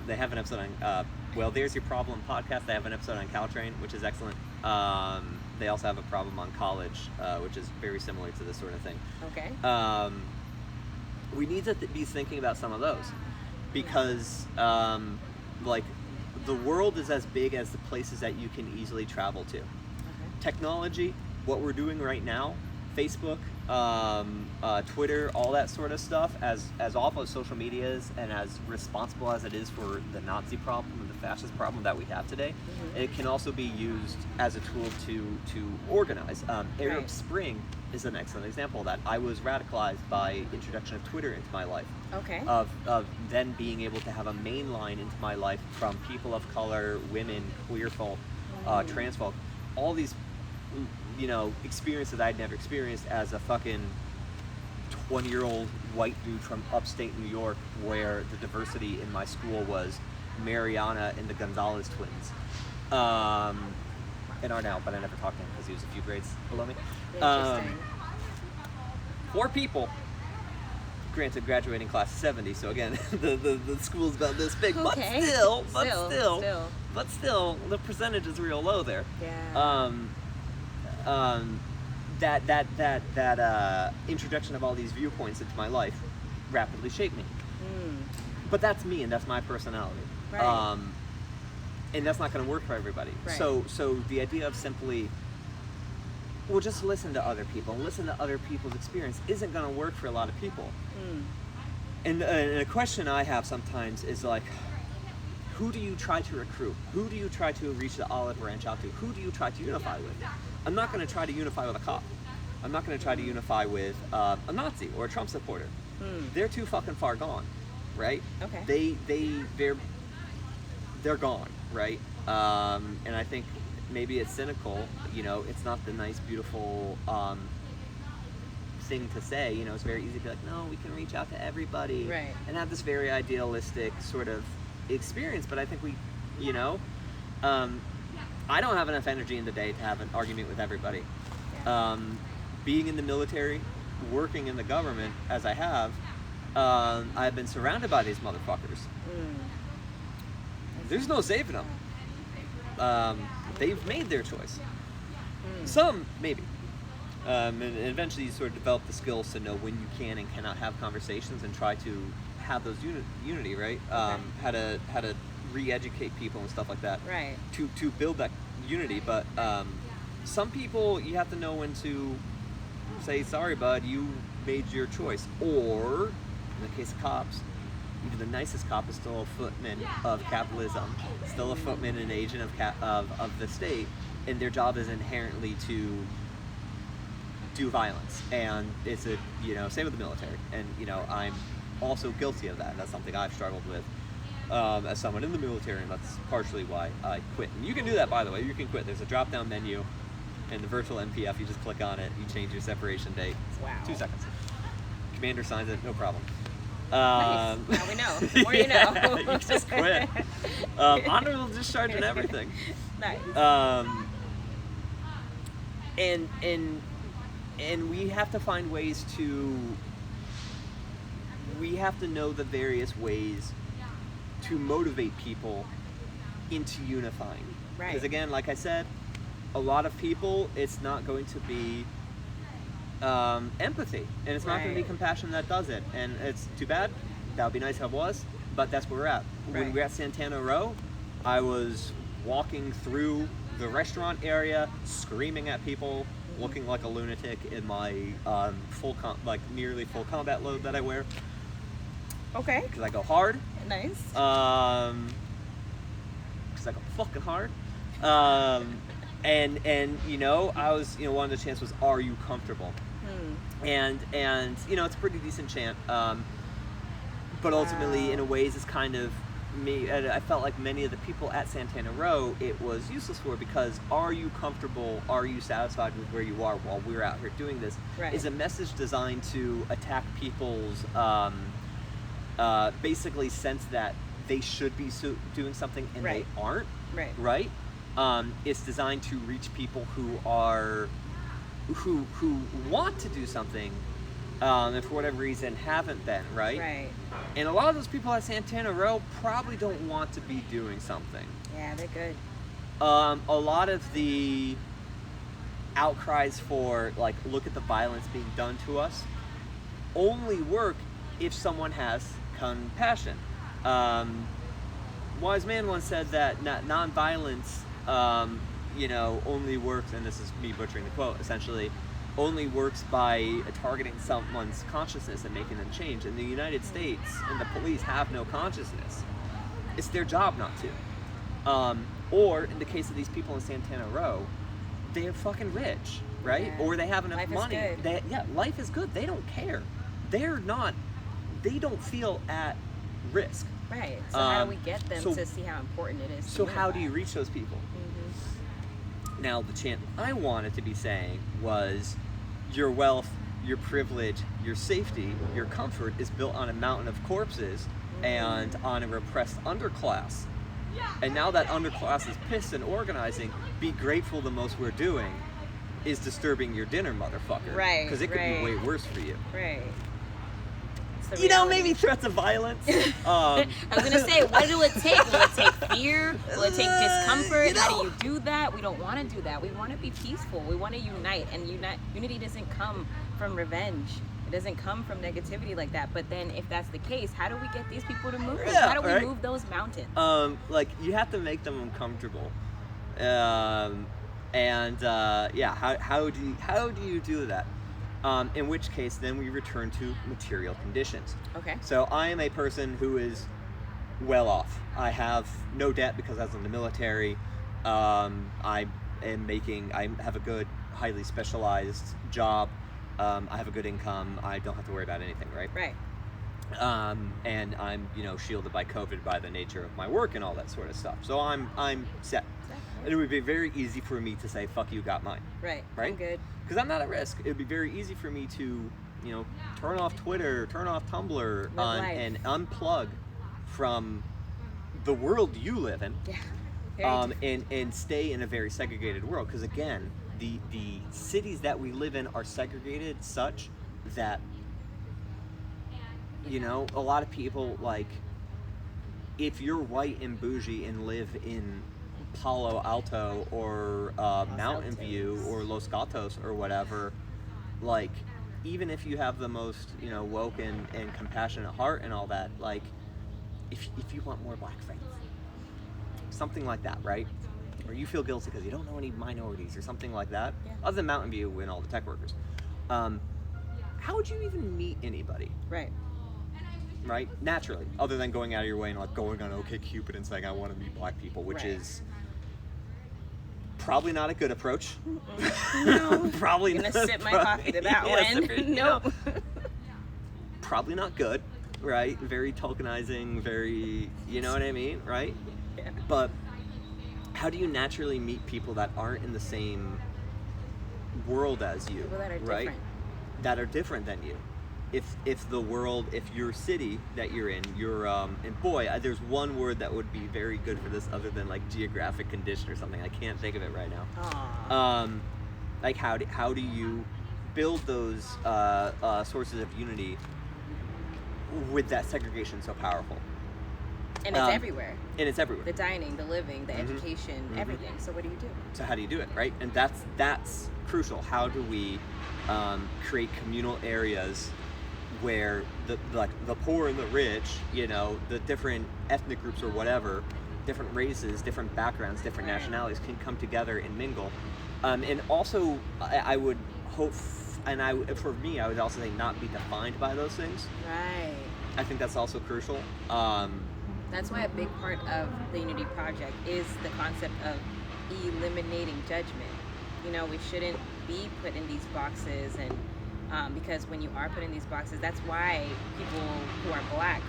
[SPEAKER 2] They have an episode on, There's Your Problem podcast. They have an episode on Caltrain, which is excellent. They also have a problem on college, which is very similar to this sort of thing.
[SPEAKER 1] Okay.
[SPEAKER 2] We need to be thinking about some of those because, the world is as big as the places that you can easily travel to.
[SPEAKER 1] Okay.
[SPEAKER 2] Technology, what we're doing right now, Facebook, Twitter, all that sort of stuff, as awful as social media is and as responsible as it is for the Nazi problem and the fascist problem that we have today, it can also be used as a tool to organize. Arab Spring is an excellent example of that. I was radicalized by introduction of Twitter into my life.
[SPEAKER 1] Okay.
[SPEAKER 2] Of then being able to have a main line into my life from people of color, women, queer folk, trans folk, all these experiences I'd never experienced as a fucking 20-year-old white dude from upstate New York, where the diversity in my school was Mariana and the Gonzalez twins. And are now, but I never talked to him because he was a few grades below me.
[SPEAKER 1] Interesting.
[SPEAKER 2] 4 people. Granted, graduating class of 70, so again, the school's about this big,
[SPEAKER 1] Okay.
[SPEAKER 2] but still, the percentage is real low there.
[SPEAKER 1] Yeah.
[SPEAKER 2] That introduction of all these viewpoints into my life rapidly shaped me. But that's me and that's my personality.
[SPEAKER 1] Right.
[SPEAKER 2] And that's not going to work for everybody.
[SPEAKER 1] Right.
[SPEAKER 2] So the idea of simply well, just listen to other people and listen to other people's experience isn't going to work for a lot of people. And a question I have sometimes is like, who do you try to recruit? Who do you try to reach the olive branch out to? Who do you try to unify with? I'm not going to try to unify with a cop. I'm not going to try to unify with a Nazi or a Trump supporter. They're too fucking far gone, right?
[SPEAKER 1] Okay.
[SPEAKER 2] They're gone, right? And I think maybe it's cynical, you know, it's not the nice, beautiful thing to say, you know, it's very easy to be like, no, we can reach out to everybody,
[SPEAKER 1] right,
[SPEAKER 2] and have this very idealistic sort of experience, but I think we, you know, I don't have enough energy in the day to have an argument with everybody.
[SPEAKER 1] Yeah.
[SPEAKER 2] Being in the military, working in the government, as I have, I've been surrounded by these motherfuckers. There's no saving them. They've made their choice. Some, maybe. And eventually you sort of develop the skills to know when you can and cannot have conversations and try to have those unity, right? How to re-educate people and stuff like that.
[SPEAKER 1] Right.
[SPEAKER 2] To build that unity. But some people, you have to know when to say, sorry, bud, you made your choice. Or, in the case of cops, even the nicest cop is still a footman of capitalism, still a footman and agent of the state, and their job is inherently to do violence. And it's a, you know, same with the military. And, you know, I'm also guilty of that. That's something I've struggled with as someone in the military, and that's partially why I quit. And you can do that, by the way. You can quit. There's a drop-down menu in the virtual MPF. You just click on it. You change your separation date.
[SPEAKER 1] Wow.
[SPEAKER 2] 2 seconds. Commander signs it. No problem.
[SPEAKER 1] Nice. Now we know. The more you know.
[SPEAKER 2] You just quit. Honorable discharge and everything.
[SPEAKER 1] Nice.
[SPEAKER 2] And we have to find ways to. We have to know the various ways to motivate people into unifying.
[SPEAKER 1] Right.
[SPEAKER 2] Because again, like I said, a lot of people, it's not going to be empathy, and it's not going to be compassion that does it, and it's too bad. That would be nice if it was, but that's where we're at. When we were at Santana Row, I was walking through the restaurant area, screaming at people, looking like a lunatic in my nearly full combat load that I wear.
[SPEAKER 1] Okay.
[SPEAKER 2] Because I go hard.
[SPEAKER 1] Nice.
[SPEAKER 2] Because I go fucking hard. And you know, I was, you know, one of the chants was, "Are you comfortable?" And you know, it's a pretty decent chant. But ultimately, in a ways, it's kind of me. I felt like many of the people at Santana Row, it was useless for, because "Are you comfortable? Are you satisfied with where you are while we're out here doing this?" Is a message designed to attack people's basically sense that they should be doing something and they aren't. Right. It's designed to reach people who are who want to do something, and for whatever reason haven't been. Right. And a lot of those people at Santana Row probably don't want to be doing something.
[SPEAKER 1] Yeah, they're good.
[SPEAKER 2] A lot of the outcries for, like, look at the violence being done to us, only work if someone has compassion. Wise man once said that nonviolence, you know, only works, and this is me butchering the quote, essentially, only works by targeting someone's consciousness and making them change. In the United States, and the police have no consciousness. It's their job not to. Or, in the case of these people in Santana Row, they're fucking rich, right?
[SPEAKER 1] Yeah.
[SPEAKER 2] Or they have enough money.
[SPEAKER 1] Life is good.
[SPEAKER 2] Life is good. They don't care. They don't feel at risk.
[SPEAKER 1] Right. So how do we get them to see how important it is?
[SPEAKER 2] So how do you reach those people? Now, the chant I wanted to be saying was, your wealth, your privilege, your safety, your comfort is built on a mountain of corpses and on a repressed underclass. And now that underclass is pissed and organizing, be grateful the most we're doing is disturbing your dinner, motherfucker.
[SPEAKER 1] Right.
[SPEAKER 2] Because it could be way worse for you.
[SPEAKER 1] Right.
[SPEAKER 2] You know, maybe threats of violence.
[SPEAKER 1] I was gonna say, what will it take? Will it take fear? Will it take discomfort? You know, how do you do that? We don't want to do that. We want to be peaceful. We want to unite, and unity doesn't come from revenge. It doesn't come from negativity like that. But then, if that's the case, how do we get these people to move? How do we move those mountains?
[SPEAKER 2] Like, you have to make them uncomfortable. And how do you do that? In which case, then we return to material conditions. Okay. So I am a person who is well off. I have no debt because I was in the military. I have a good, highly specialized job. I have a good income. I don't have to worry about anything, right?
[SPEAKER 1] Right.
[SPEAKER 2] And I'm, shielded by COVID by the nature of my work and all that sort of stuff. So I'm set. And it would be very easy for me to say, fuck you, got mine.
[SPEAKER 1] Right.
[SPEAKER 2] Right?
[SPEAKER 1] I'm good.
[SPEAKER 2] Because I'm not at risk. It would be very easy for me to, turn off Twitter, turn off Tumblr, and unplug from the world you live in.
[SPEAKER 1] Yeah.
[SPEAKER 2] And stay in a very segregated world. Because again, the cities that we live in are segregated such that, a lot of people, like, if you're white and bougie and live in Palo Alto or Mountain View or Los Gatos or whatever, like, even if you have the most, woke and compassionate heart and all that, like, if you want more black friends, something like that, right? Or you feel guilty because you don't know any minorities or something like that, other than Mountain View and all the tech workers, how would you even meet anybody? Right? Naturally, other than going out of your way and like going on OkCupid and saying I want to meet black people, which is probably not a good approach.
[SPEAKER 1] No.
[SPEAKER 2] Probably
[SPEAKER 1] I'm gonna sip my coffee to that one. Nope.
[SPEAKER 2] Probably not good, right? Very tokenizing, very, you know what I mean, right?
[SPEAKER 1] Yeah.
[SPEAKER 2] But how do you naturally meet people that aren't in the same world as you?
[SPEAKER 1] People that are
[SPEAKER 2] right?
[SPEAKER 1] different.
[SPEAKER 2] That are different than you. If your city that you're in, and boy, there's one word that would be very good for this other than like geographic condition or something. I can't think of it right now. Like how do you build those sources of unity with that segregation so powerful?
[SPEAKER 1] And it's everywhere.
[SPEAKER 2] And it's everywhere.
[SPEAKER 1] The dining, the living, the education, everything. So what do you do?
[SPEAKER 2] So how do you do it, right? And that's crucial. How do we create communal areas where the poor and the rich, the different ethnic groups or whatever, different races, different backgrounds, different nationalities can come together and mingle. And also, I would hope, for me, I would also say not be defined by those things.
[SPEAKER 1] Right.
[SPEAKER 2] I think that's also crucial.
[SPEAKER 1] That's why a big part of the Unity Project is the concept of eliminating judgment. We shouldn't be put in these boxes, and because when you are put in these boxes, that's why people who are black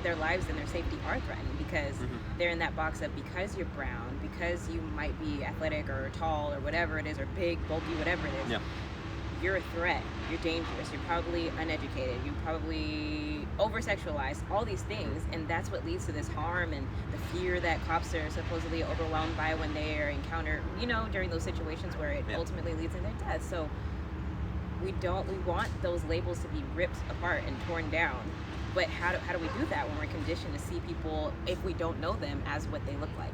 [SPEAKER 1] their lives and their safety are threatened, because they're in that box of, because you're brown, because you might be athletic or tall or whatever it is, or big, bulky, whatever it is. You're a threat, you're dangerous, you're probably uneducated, you probably over-sexualized, all these things, and that's what leads to this harm and the fear that cops are supposedly overwhelmed by when they are encountered, during those situations where it ultimately leads to their death. So we want those labels to be ripped apart and torn down, but how do we do that when we're conditioned to see people, if we don't know them, as what they look like?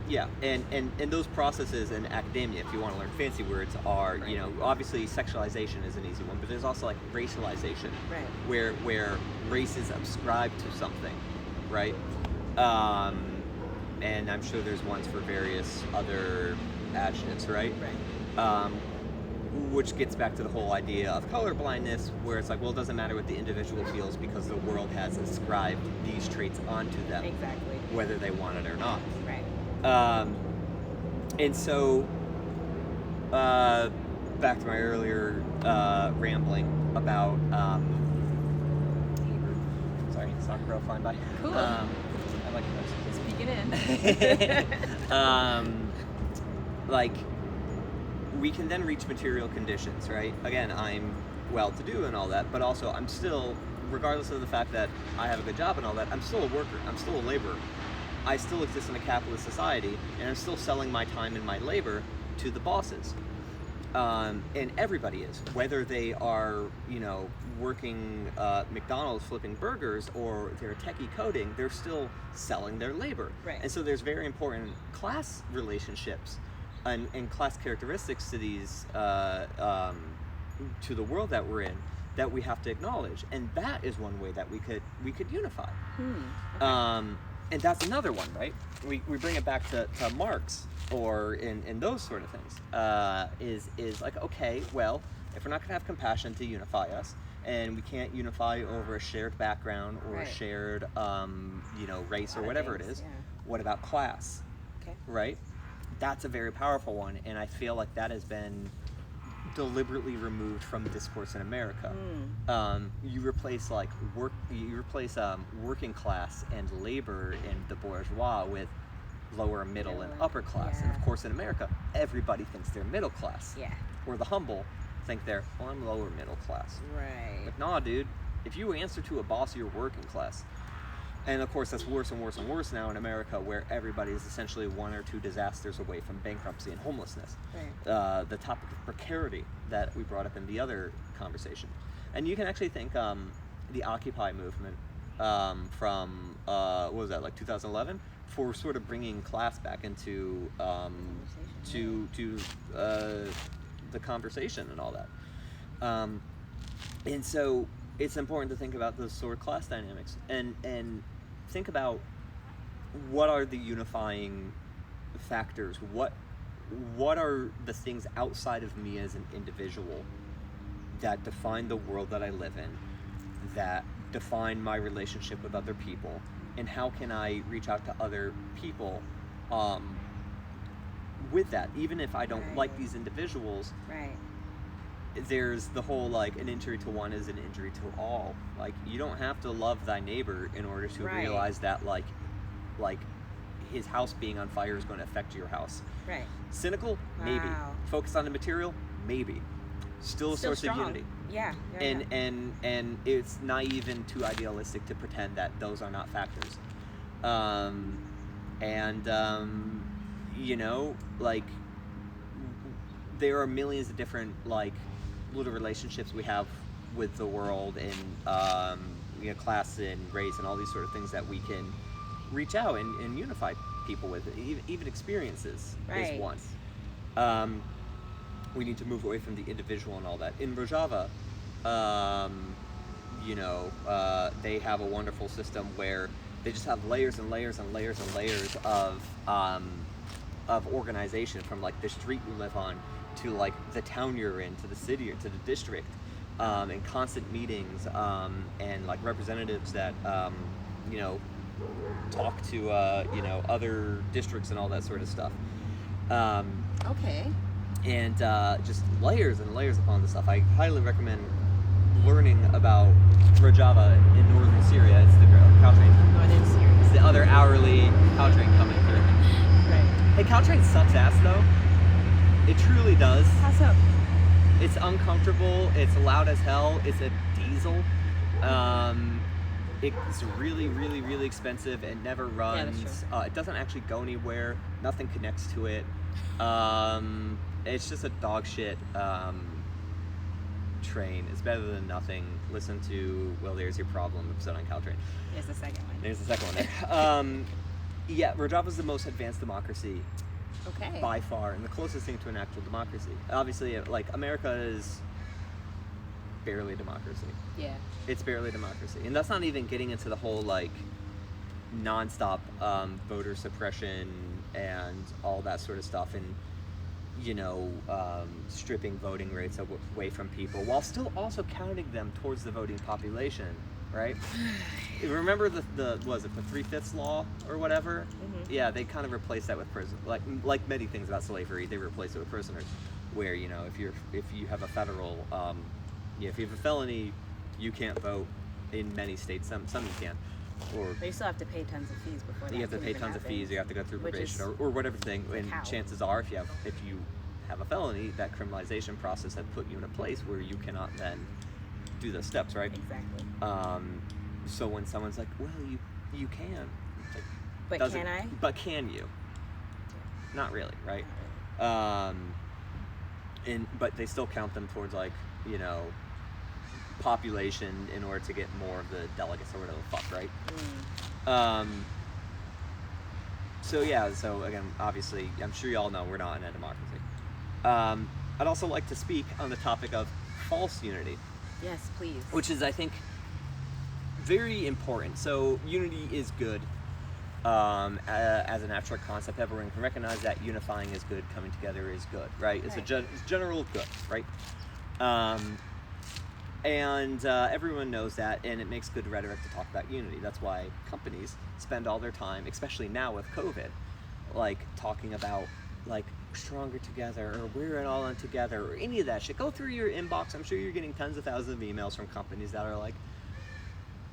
[SPEAKER 2] Yeah, and those processes in academia, if you want to learn fancy words, are, obviously sexualization is an easy one, but there's also like racialization, where race is ascribed to something, right? And I'm sure there's ones for various other adjectives, right? Which gets back to the whole idea of colorblindness, where it's like, well, it doesn't matter what the individual feels because the world has ascribed these traits onto them, whether they want it or not. And so, back to my earlier rambling about, sorry, soccer girl flying by.
[SPEAKER 1] Cool.
[SPEAKER 2] I like those.
[SPEAKER 1] Just peeking in.
[SPEAKER 2] Like, we can then reach material conditions, right? Again, I'm well-to-do and all that, but also I'm still, regardless of the fact that I have a good job and all that, I'm still a worker. I'm still a laborer. I still exist in a capitalist society, and I'm still selling my time and my labor to the bosses. And everybody is, whether they are, working McDonald's flipping burgers or they're techie coding, they're still selling their labor. And so there's very important class relationships and class characteristics to these, to the world that we're in, that we have to acknowledge. And that is one way that we could unify. And that's another one, right? We bring it back to Marx or in those sort of things. Is like, okay, well, if we're not going to have compassion to unify us, and we can't unify over a shared background or a shared, race or whatever it is, what about class?
[SPEAKER 1] Okay.
[SPEAKER 2] Right? That's a very powerful one, and I feel like that has been deliberately removed from discourse in America. You replace working class and labor and the bourgeois with lower, middle, and upper class. And of course, in America, everybody thinks they're middle class.
[SPEAKER 1] Yeah.
[SPEAKER 2] Or the humble think they're, well, I'm lower middle class.
[SPEAKER 1] Right.
[SPEAKER 2] Like, nah, dude. If you answer to a boss, you're working class. And of course, that's worse and worse and worse now in America, where everybody is essentially one or two disasters away from bankruptcy and homelessness.
[SPEAKER 1] Right.
[SPEAKER 2] The topic of precarity that we brought up in the other conversation. And you can actually thank the Occupy movement from, what was that, like 2011? For sort of bringing class back into the conversation and all that. And so it's important to think about those sort of class dynamics and think about what are the unifying factors, what are the things outside of me as an individual that define the world that I live in, that define my relationship with other people, and how can I reach out to other people with that, even if I don't like these individuals.
[SPEAKER 1] Right.
[SPEAKER 2] There's the whole, like, an injury to one is an injury to all. Like, you don't have to love thy neighbor in order to realize that, like his house being on fire is going to affect your house.
[SPEAKER 1] Right.
[SPEAKER 2] Cynical? Maybe. Focused on the material? Maybe. Still a source
[SPEAKER 1] strong.
[SPEAKER 2] of unity.
[SPEAKER 1] Yeah.
[SPEAKER 2] And it's not even too idealistic to pretend that those are not factors. Like, there are millions of different, like, little relationships we have with the world and class and race and all these sort of things that we can reach out and unify people with. Even experiences is one. We need to move away from the individual and all that. In Rojava, they have a wonderful system where they just have layers and layers and layers and layers of organization, from like the street you live on to like the town you're in, to the city or to the district, and constant meetings, and like representatives that talk to other districts and all that sort of stuff.
[SPEAKER 1] Okay.
[SPEAKER 2] And just layers and layers upon the stuff. I highly recommend learning about Rojava in northern Syria. It's the Caltrain.
[SPEAKER 1] Northern Syria.
[SPEAKER 2] It's the other hourly Caltrain coming through.
[SPEAKER 1] Right. Hey,
[SPEAKER 2] Caltrain sucks ass though. It truly does.
[SPEAKER 1] How so?
[SPEAKER 2] It's uncomfortable. It's loud as hell. It's a diesel. It's really, really, really expensive. It never runs.
[SPEAKER 1] Yeah, that's true.
[SPEAKER 2] It doesn't actually go anywhere. Nothing connects to it. It's just a dog shit train. It's better than nothing. Listen to Well, There's Your Problem episode on Caltrain.
[SPEAKER 1] There's the second one.
[SPEAKER 2] There's the second one there. Rojava's the most advanced democracy.
[SPEAKER 1] Okay.
[SPEAKER 2] By far, and the closest thing to an actual democracy. Obviously, like, America is barely democracy.
[SPEAKER 1] Yeah.
[SPEAKER 2] It's barely democracy. And that's not even getting into the whole, like, nonstop voter suppression and all that sort of stuff, and stripping voting rates away from people while still also counting them towards the voting population, right? Remember the 3/5 law or whatever? Mm-hmm. Yeah, they kind of replaced that with prison. Like many things about slavery, they replaced it with prisoners, where if you have a federal, if you have a felony, you can't vote in many states. Some you can.
[SPEAKER 1] But you still have to pay tons of fees before that.
[SPEAKER 2] You have to pay tons of fees. You have to go through probation or whatever thing. And chances are, if you have a felony, that criminalization process had put you in a place where you cannot then do those steps, right?
[SPEAKER 1] Exactly.
[SPEAKER 2] So when someone's like, "Well, you can," like,
[SPEAKER 1] but can I?
[SPEAKER 2] But can you? Yeah. Not really, right? But they still count them towards, like, population in order to get more of the delegates or whatever the fuck, right? So again, obviously, I'm sure you all know we're not in a democracy. I'd also like to speak on the topic of false unity.
[SPEAKER 1] Yes, please.
[SPEAKER 2] Which is, I think, very important. So unity is good. as an abstract concept. Everyone can recognize that unifying is good, coming together is good, right? It's it's general good, right? And everyone knows that, and it makes good rhetoric to talk about unity. That's why companies spend all their time, especially now with COVID, like talking about like stronger together, or we're it all in together, or any of that shit. Go through your inbox. I'm sure you're getting tons of thousands of emails from companies that are like,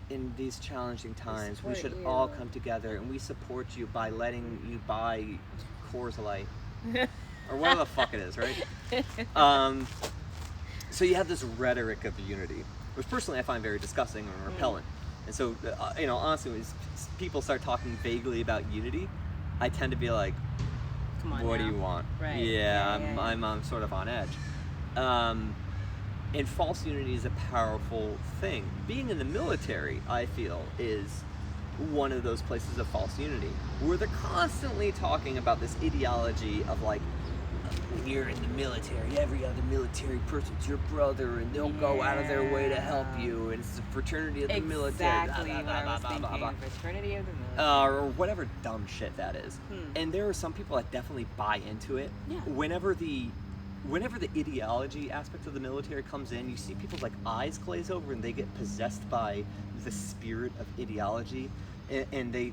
[SPEAKER 2] in these challenging times, we should all come together, and we support you by letting you buy Coors Light, or whatever the fuck it is, right? So you have this rhetoric of unity, which personally I find very disgusting and repellent. And so, honestly, when people start talking vaguely about unity, I tend to be like,
[SPEAKER 1] come on,
[SPEAKER 2] what
[SPEAKER 1] now.
[SPEAKER 2] do you want?
[SPEAKER 1] Right.
[SPEAKER 2] Yeah, I'm sort of on edge. And false unity is a powerful thing. Being in the military, I feel, is one of those places of false unity, where they're constantly talking about this ideology of like, when you're in the military, every other military person's your brother, and they'll go out of their way to help you, and it's the fraternity of the military.
[SPEAKER 1] Exactly what I was thinking, fraternity of the military.
[SPEAKER 2] Or whatever dumb shit that is. And there are some people that definitely buy into it.
[SPEAKER 1] Yeah.
[SPEAKER 2] Whenever the ideology aspect of the military comes in, you see people's like eyes glaze over, and they get possessed by the spirit of ideology, and they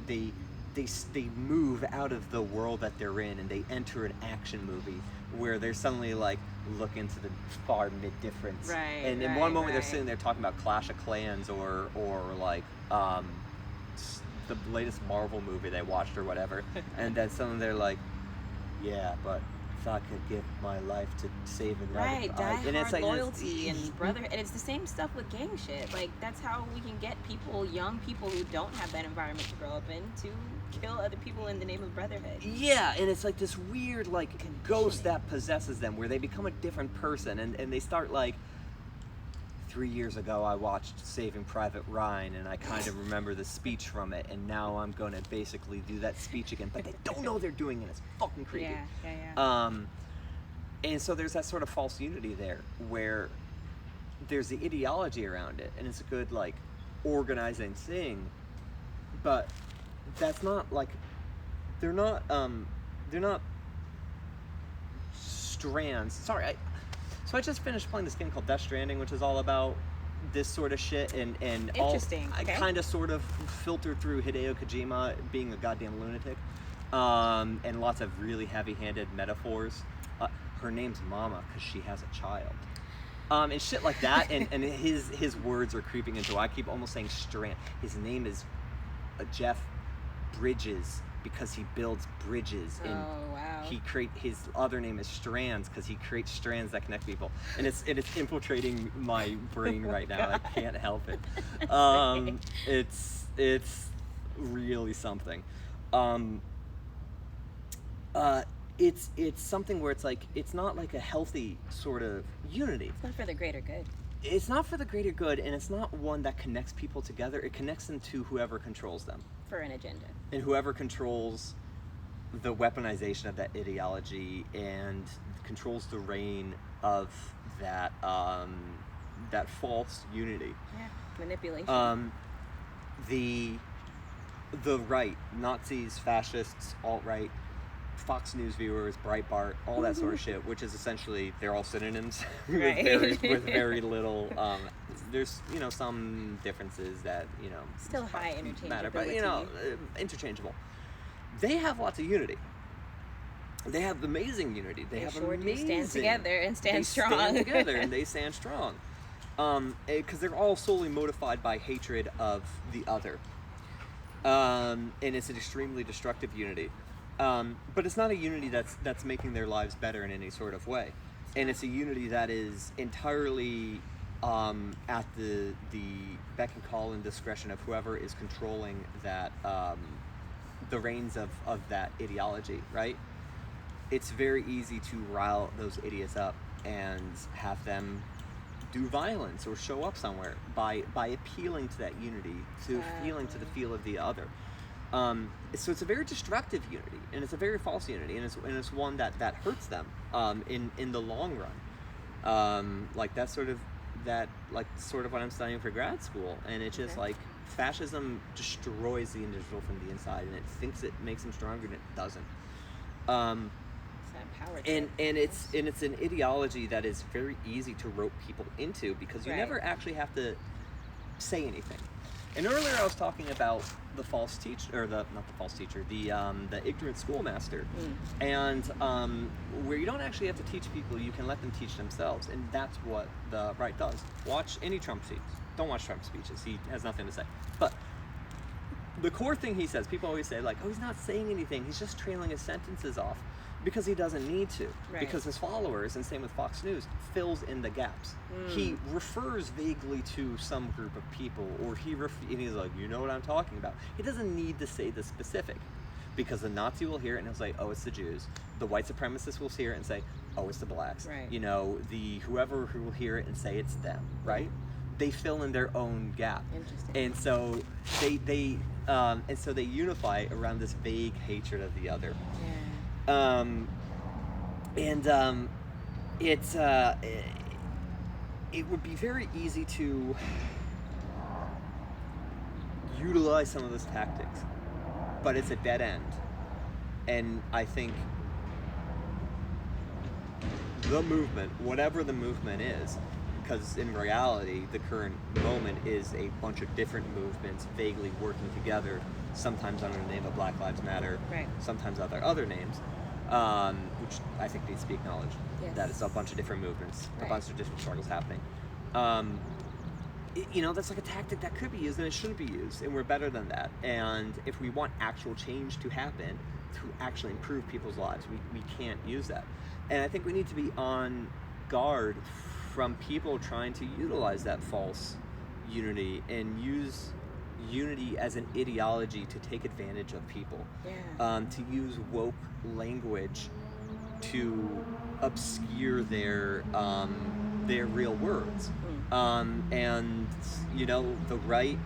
[SPEAKER 2] move out of the world that they're in, and they enter an action movie where they're suddenly like look into the far mid difference.
[SPEAKER 1] Right.
[SPEAKER 2] And in one moment they're sitting there talking about Clash of Clans or like the latest Marvel movie they watched or whatever, and then suddenly they're like, yeah, but if I could give my life to save another,
[SPEAKER 1] right,
[SPEAKER 2] and it's like
[SPEAKER 1] loyalty and brotherhood, and it's the same stuff with gang shit. Like, that's how we can get people, young people who don't have that environment to grow up in, to kill other people in the name of brotherhood.
[SPEAKER 2] Yeah, and it's like this weird like ghost that possesses them, where they become a different person, and they start like, 3 years ago I watched Saving Private Ryan, and I kind of remember the speech from it, and now I'm going to basically do that speech again, but they don't know they're doing it. It's fucking creepy.
[SPEAKER 1] Yeah.
[SPEAKER 2] And so there's that sort of false unity there, where there's the ideology around it, and it's a good like organizing thing, but that's not like, they're not strands. Sorry, So I just finished playing this game called Death Stranding, which is all about this sort of shit, and
[SPEAKER 1] interesting.
[SPEAKER 2] I kind of sort of filtered through Hideo Kojima being a goddamn lunatic, and lots of really heavy-handed metaphors. Her name's Mama because she has a child, and shit like that. And his words are creeping into. I keep almost saying Strand. His name is Jeff Bridges because he builds bridges. And
[SPEAKER 1] wow.
[SPEAKER 2] his other name is Strands because he creates strands that connect people, and it's infiltrating my brain right now. I can't help it. It's really something. It's something where it's like, it's not like a healthy sort of unity.
[SPEAKER 1] It's not for the greater good.
[SPEAKER 2] It's not for the greater good, and it's not one that connects people together. It connects them to whoever controls them.
[SPEAKER 1] For an agenda.
[SPEAKER 2] And whoever controls the weaponization of that ideology and controls the reign of that that false unity.
[SPEAKER 1] Yeah, manipulation.
[SPEAKER 2] The right, Nazis, fascists, alt-right, Fox News viewers, Breitbart, all that sort of shit, which is essentially, they're all synonyms with very little, there's, some differences that,
[SPEAKER 1] still high interchangeability.
[SPEAKER 2] matter, but, interchangeable. They have lots of unity. They have amazing unity. They have
[SPEAKER 1] sure
[SPEAKER 2] amazing...
[SPEAKER 1] do stand together and stand strong.
[SPEAKER 2] They stand together and they stand strong. Because they're all solely motivated by hatred of the other. And it's an extremely destructive unity. But it's not a unity that's making their lives better in any sort of way. And it's a unity that is entirely at the beck and call and discretion of whoever is controlling that, the reins of that ideology, right? It's very easy to rile those idiots up and have them do violence or show up somewhere by appealing to that unity, to appealing to the feel of the other. So it's a very destructive unity, and it's a very false unity, and it's one that hurts them in the long run. Like that's sort of what I'm studying for grad school, and it's just like fascism destroys the individual from the inside, and it thinks it makes him stronger, and it doesn't. Um, and it's an ideology that is very easy to rope people into, because you never actually have to say anything. And earlier I was talking about the false teacher, or not the false teacher, the ignorant schoolmaster, and where you don't actually have to teach people, you can let them teach themselves, and that's what the right does. Watch any Trump speech. Don't watch Trump speeches. He has nothing to say. But the core thing he says, people always say, like, oh, he's not saying anything. He's just trailing his sentences off. Because he doesn't need to. Right. Because his followers, and same with Fox News, fills in the gaps. He refers vaguely to some group of people, or and he's like, you know what I'm talking about. He doesn't need to say the specific. Because the Nazi will hear it and he'll say, oh, it's the Jews. The white supremacist will hear it and say, oh, it's the blacks. Right. You know, whoever who will hear it and say it's them, right? They fill in their own gap. Interesting. And so they unify around this vague hatred of the other. Yeah. It would be very easy to utilize some of those tactics, but it's a dead end. And I think the movement, whatever the movement is, because in reality, the current moment is a bunch of different movements vaguely working together, sometimes under the name of Black Lives Matter, sometimes under other names, which I think needs to be acknowledged. Yes. That it's a bunch of different movements, a bunch of different struggles happening. That's like a tactic that could be used, and it shouldn't be used, and we're better than that. And if we want actual change to happen, to actually improve people's lives, we can't use that. And I think we need to be on guard from people trying to utilize that false unity and use unity as an ideology to take advantage of people. To use woke language to obscure their real words. And the right,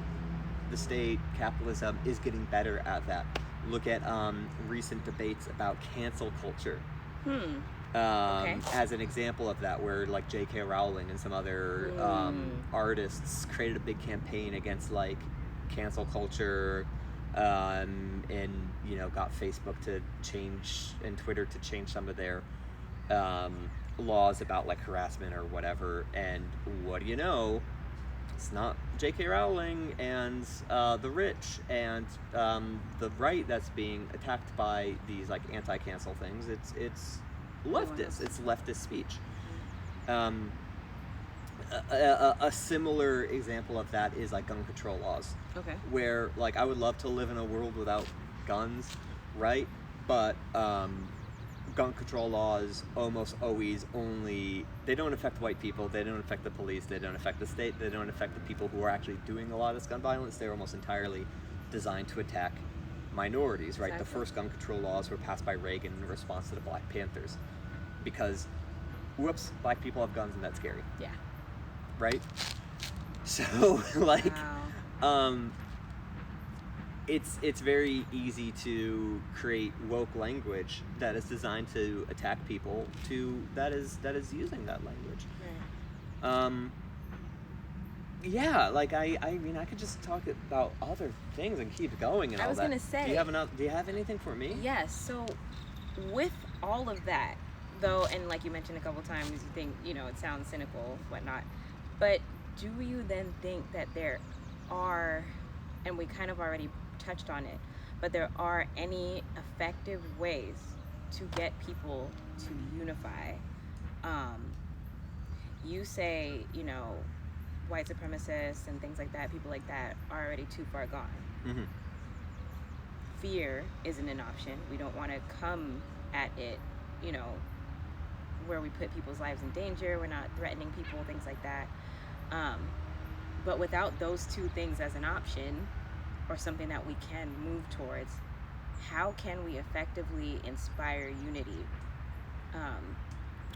[SPEAKER 2] the state, capitalism is getting better at that. Look at recent debates about cancel culture. As an example of that, where like J.K. Rowling and some other artists created a big campaign against like cancel culture, and got Facebook to change and Twitter to change some of their laws about like harassment or whatever. And what do you know? It's not J.K. Rowling and the rich and the right that's being attacked by these like anti-cancel things. It's leftist. It's leftist speech. A similar example of that is like gun control laws. Where like I would love to live in a world without guns, right? But gun control laws almost always they don't affect white people, they don't affect the police, they don't affect the state, they don't affect the people who are actually doing a lot of this gun violence. They're almost entirely designed to attack minorities, right? Exactly. The first gun control laws were passed by Reagan in response to the Black Panthers, because whoops, black people have guns and that's scary. Yeah. Right? So like it's very easy to create woke language that is designed to attack people that is using that language. Right. Like I mean I could just talk about other things and keep going and all that. I was gonna say, do you have anything for me?
[SPEAKER 1] Yes. So with all of that though, and like you mentioned a couple times, you think it sounds cynical, whatnot, but do you then think that there are, and we kind of already touched on it, but there are any effective ways to get people to unify? You say, white supremacists and things like that, people like that are already too far gone. Mm-hmm. Fear isn't an option. We don't want to come at it, where we put people's lives in danger. We're not threatening people, things like that. But without those two things as an option, or something that we can move towards, how can we effectively inspire unity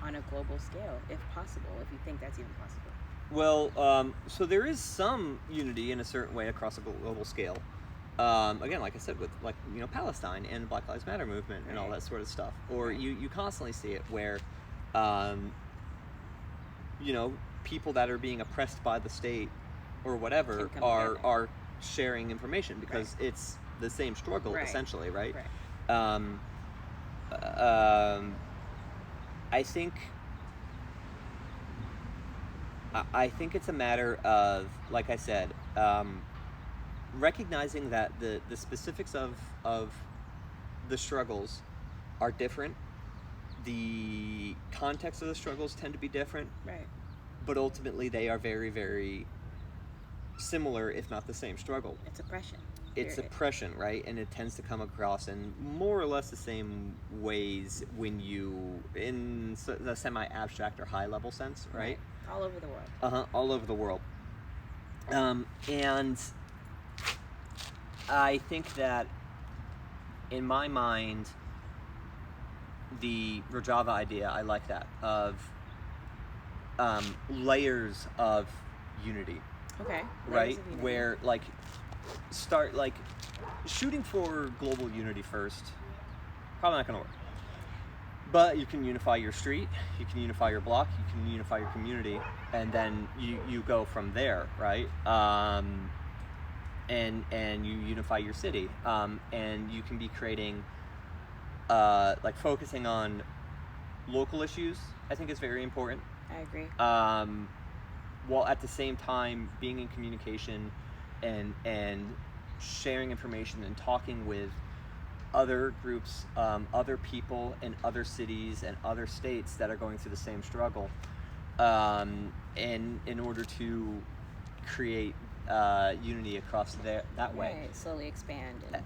[SPEAKER 1] on a global scale, if possible, if you think that's even possible?
[SPEAKER 2] Well, so there is some unity in a certain way across a global scale. Again, like I said, with like Palestine and the Black Lives Matter movement and all that sort of stuff. Or you constantly see it where people that are being oppressed by the state or whatever are sharing information because it's the same struggle essentially, right? Um, I think it's a matter of, like I said, recognizing that the specifics of the struggles are different. The context of the struggles tend to be different,
[SPEAKER 1] right?
[SPEAKER 2] But ultimately they are very, very similar, if not the same struggle.
[SPEAKER 1] It's oppression.
[SPEAKER 2] It's oppression, right? And it tends to come across in more or less the same ways when you, in the semi-abstract or high-level sense, right?
[SPEAKER 1] All over the world.
[SPEAKER 2] All over the world. And I think that, in my mind, the Rojava idea, I like that, of layers of unity.
[SPEAKER 1] Okay.
[SPEAKER 2] Right? Where, like, start, like, shooting for global unity first, probably not going to work. But you can unify your street, you can unify your block, you can unify your community, and then you go from there, right? And you unify your city, and you can be creating, like, focusing on local issues, I think is very important.
[SPEAKER 1] I agree.
[SPEAKER 2] While at the same time being in communication and sharing information and talking with other groups, other people in other cities and other states that are going through the same struggle, and in order to create unity across that way.
[SPEAKER 1] Right, slowly expand.
[SPEAKER 2] And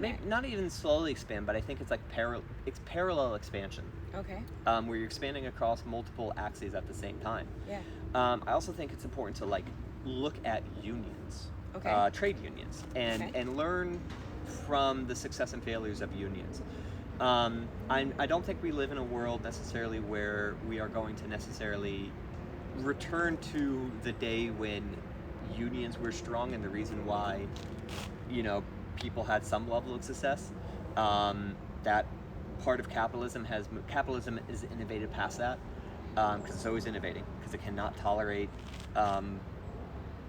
[SPEAKER 2] maybe not even slowly expand, but I think it's like it's parallel expansion.
[SPEAKER 1] Okay.
[SPEAKER 2] Where you're expanding across multiple axes at the same time.
[SPEAKER 1] Yeah.
[SPEAKER 2] I also think it's important to, like, look at unions, trade unions, and learn from the success and failures of unions. I don't think we live in a world necessarily where we are going to necessarily return to the day when unions were strong and the reason why, people had some level of success. That part of capitalism is innovated past that, because it's always innovating, because it cannot tolerate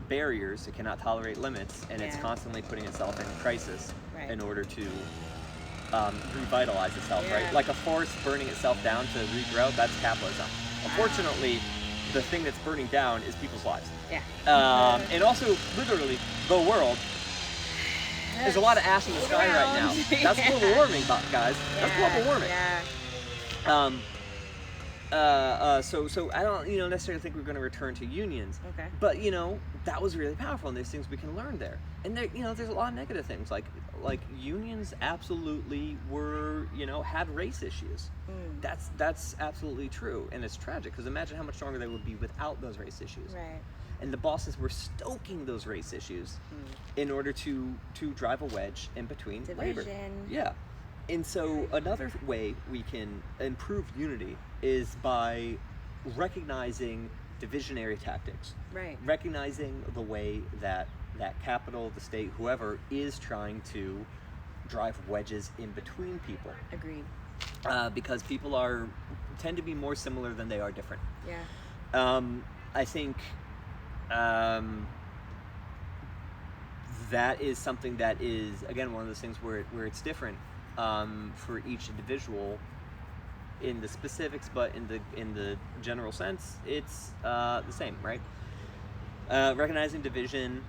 [SPEAKER 2] barriers, it cannot tolerate limits, and it's constantly putting itself in crisis in order to revitalize itself, right? Like a forest burning itself down to regrow, that's capitalism. Unfortunately, the thing that's burning down is people's lives.
[SPEAKER 1] Yeah.
[SPEAKER 2] And also, literally, the world. There's a lot of ash in the sky right now. That's global warming, guys. That's global warming. So I don't, necessarily think we're going to return to unions.
[SPEAKER 1] Okay.
[SPEAKER 2] But, that was really powerful, and there's things we can learn there. And there, there's a lot of negative things, like unions absolutely were, had race issues. That's absolutely true, and it's tragic, because imagine how much stronger they would be without those race issues.
[SPEAKER 1] Right.
[SPEAKER 2] And the bosses were stoking those race issues in order to drive a wedge in between labor. Yeah. And so another way we can improve unity is by recognizing divisionary tactics.
[SPEAKER 1] Right.
[SPEAKER 2] Recognizing the way that capital, the state, whoever is trying to drive wedges in between people.
[SPEAKER 1] Agreed.
[SPEAKER 2] Because people tend to be more similar than they are different.
[SPEAKER 1] Yeah.
[SPEAKER 2] I think that is something that is, again, one of those things where it's different for each individual in the specifics, but in the general sense, it's the same, right? Recognizing division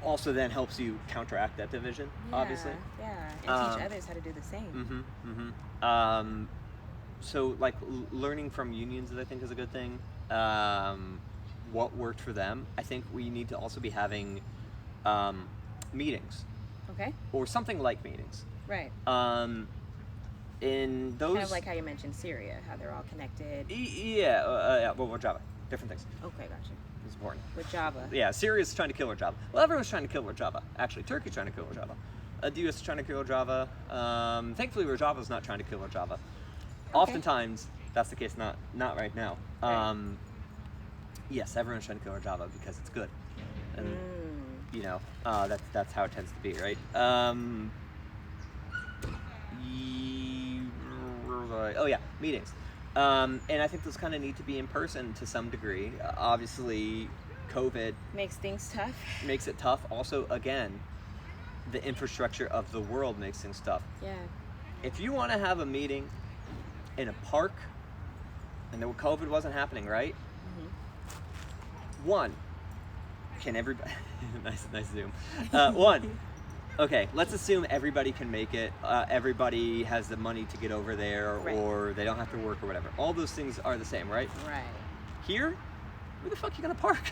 [SPEAKER 2] also then helps you counteract that division, obviously.
[SPEAKER 1] Yeah, and teach others how to do the same.
[SPEAKER 2] So, like, learning from unions, I think, is a good thing. What worked for them. I think we need to also be having meetings.
[SPEAKER 1] Okay.
[SPEAKER 2] Or something like meetings.
[SPEAKER 1] Right.
[SPEAKER 2] In those...
[SPEAKER 1] Kind of like how you mentioned Syria, how they're all connected.
[SPEAKER 2] Well, Java. Different things.
[SPEAKER 1] Okay, gotcha.
[SPEAKER 2] It's important.
[SPEAKER 1] With Java.
[SPEAKER 2] Yeah, Syria's trying to kill Rojava. Well, everyone's trying to kill Rojava. Actually, Turkey's trying to kill Rojava. The US is trying to kill Rojava. Thankfully, Rojava's not trying to kill Rojava. Okay. Oftentimes, that's the case. Not right now. Right. Yes, everyone's trying to kill Rojava because it's good, and that's how it tends to be, right? Meetings. And I think those kind of need to be in person to some degree. Obviously, COVID
[SPEAKER 1] Makes things tough.
[SPEAKER 2] makes it tough. Also, again, the infrastructure of the world makes things tough.
[SPEAKER 1] Yeah.
[SPEAKER 2] If you want to have a meeting in a park, and COVID wasn't happening, right? One, can everybody? nice zoom. One, okay. Let's assume everybody can make it. Everybody has the money to get over there,
[SPEAKER 1] Right.
[SPEAKER 2] or they don't have to work or whatever. All those things are the same, right?
[SPEAKER 1] Right.
[SPEAKER 2] Here, where the fuck you gonna park?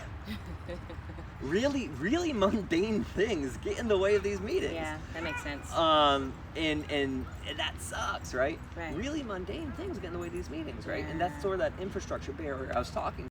[SPEAKER 2] Really mundane things get in the way of these meetings.
[SPEAKER 1] Yeah, that makes sense.
[SPEAKER 2] And that sucks, right?
[SPEAKER 1] Right.
[SPEAKER 2] Really mundane things get in the way of these meetings, right? And
[SPEAKER 1] Yeah.
[SPEAKER 2] that's sort of that infrastructure barrier I was talking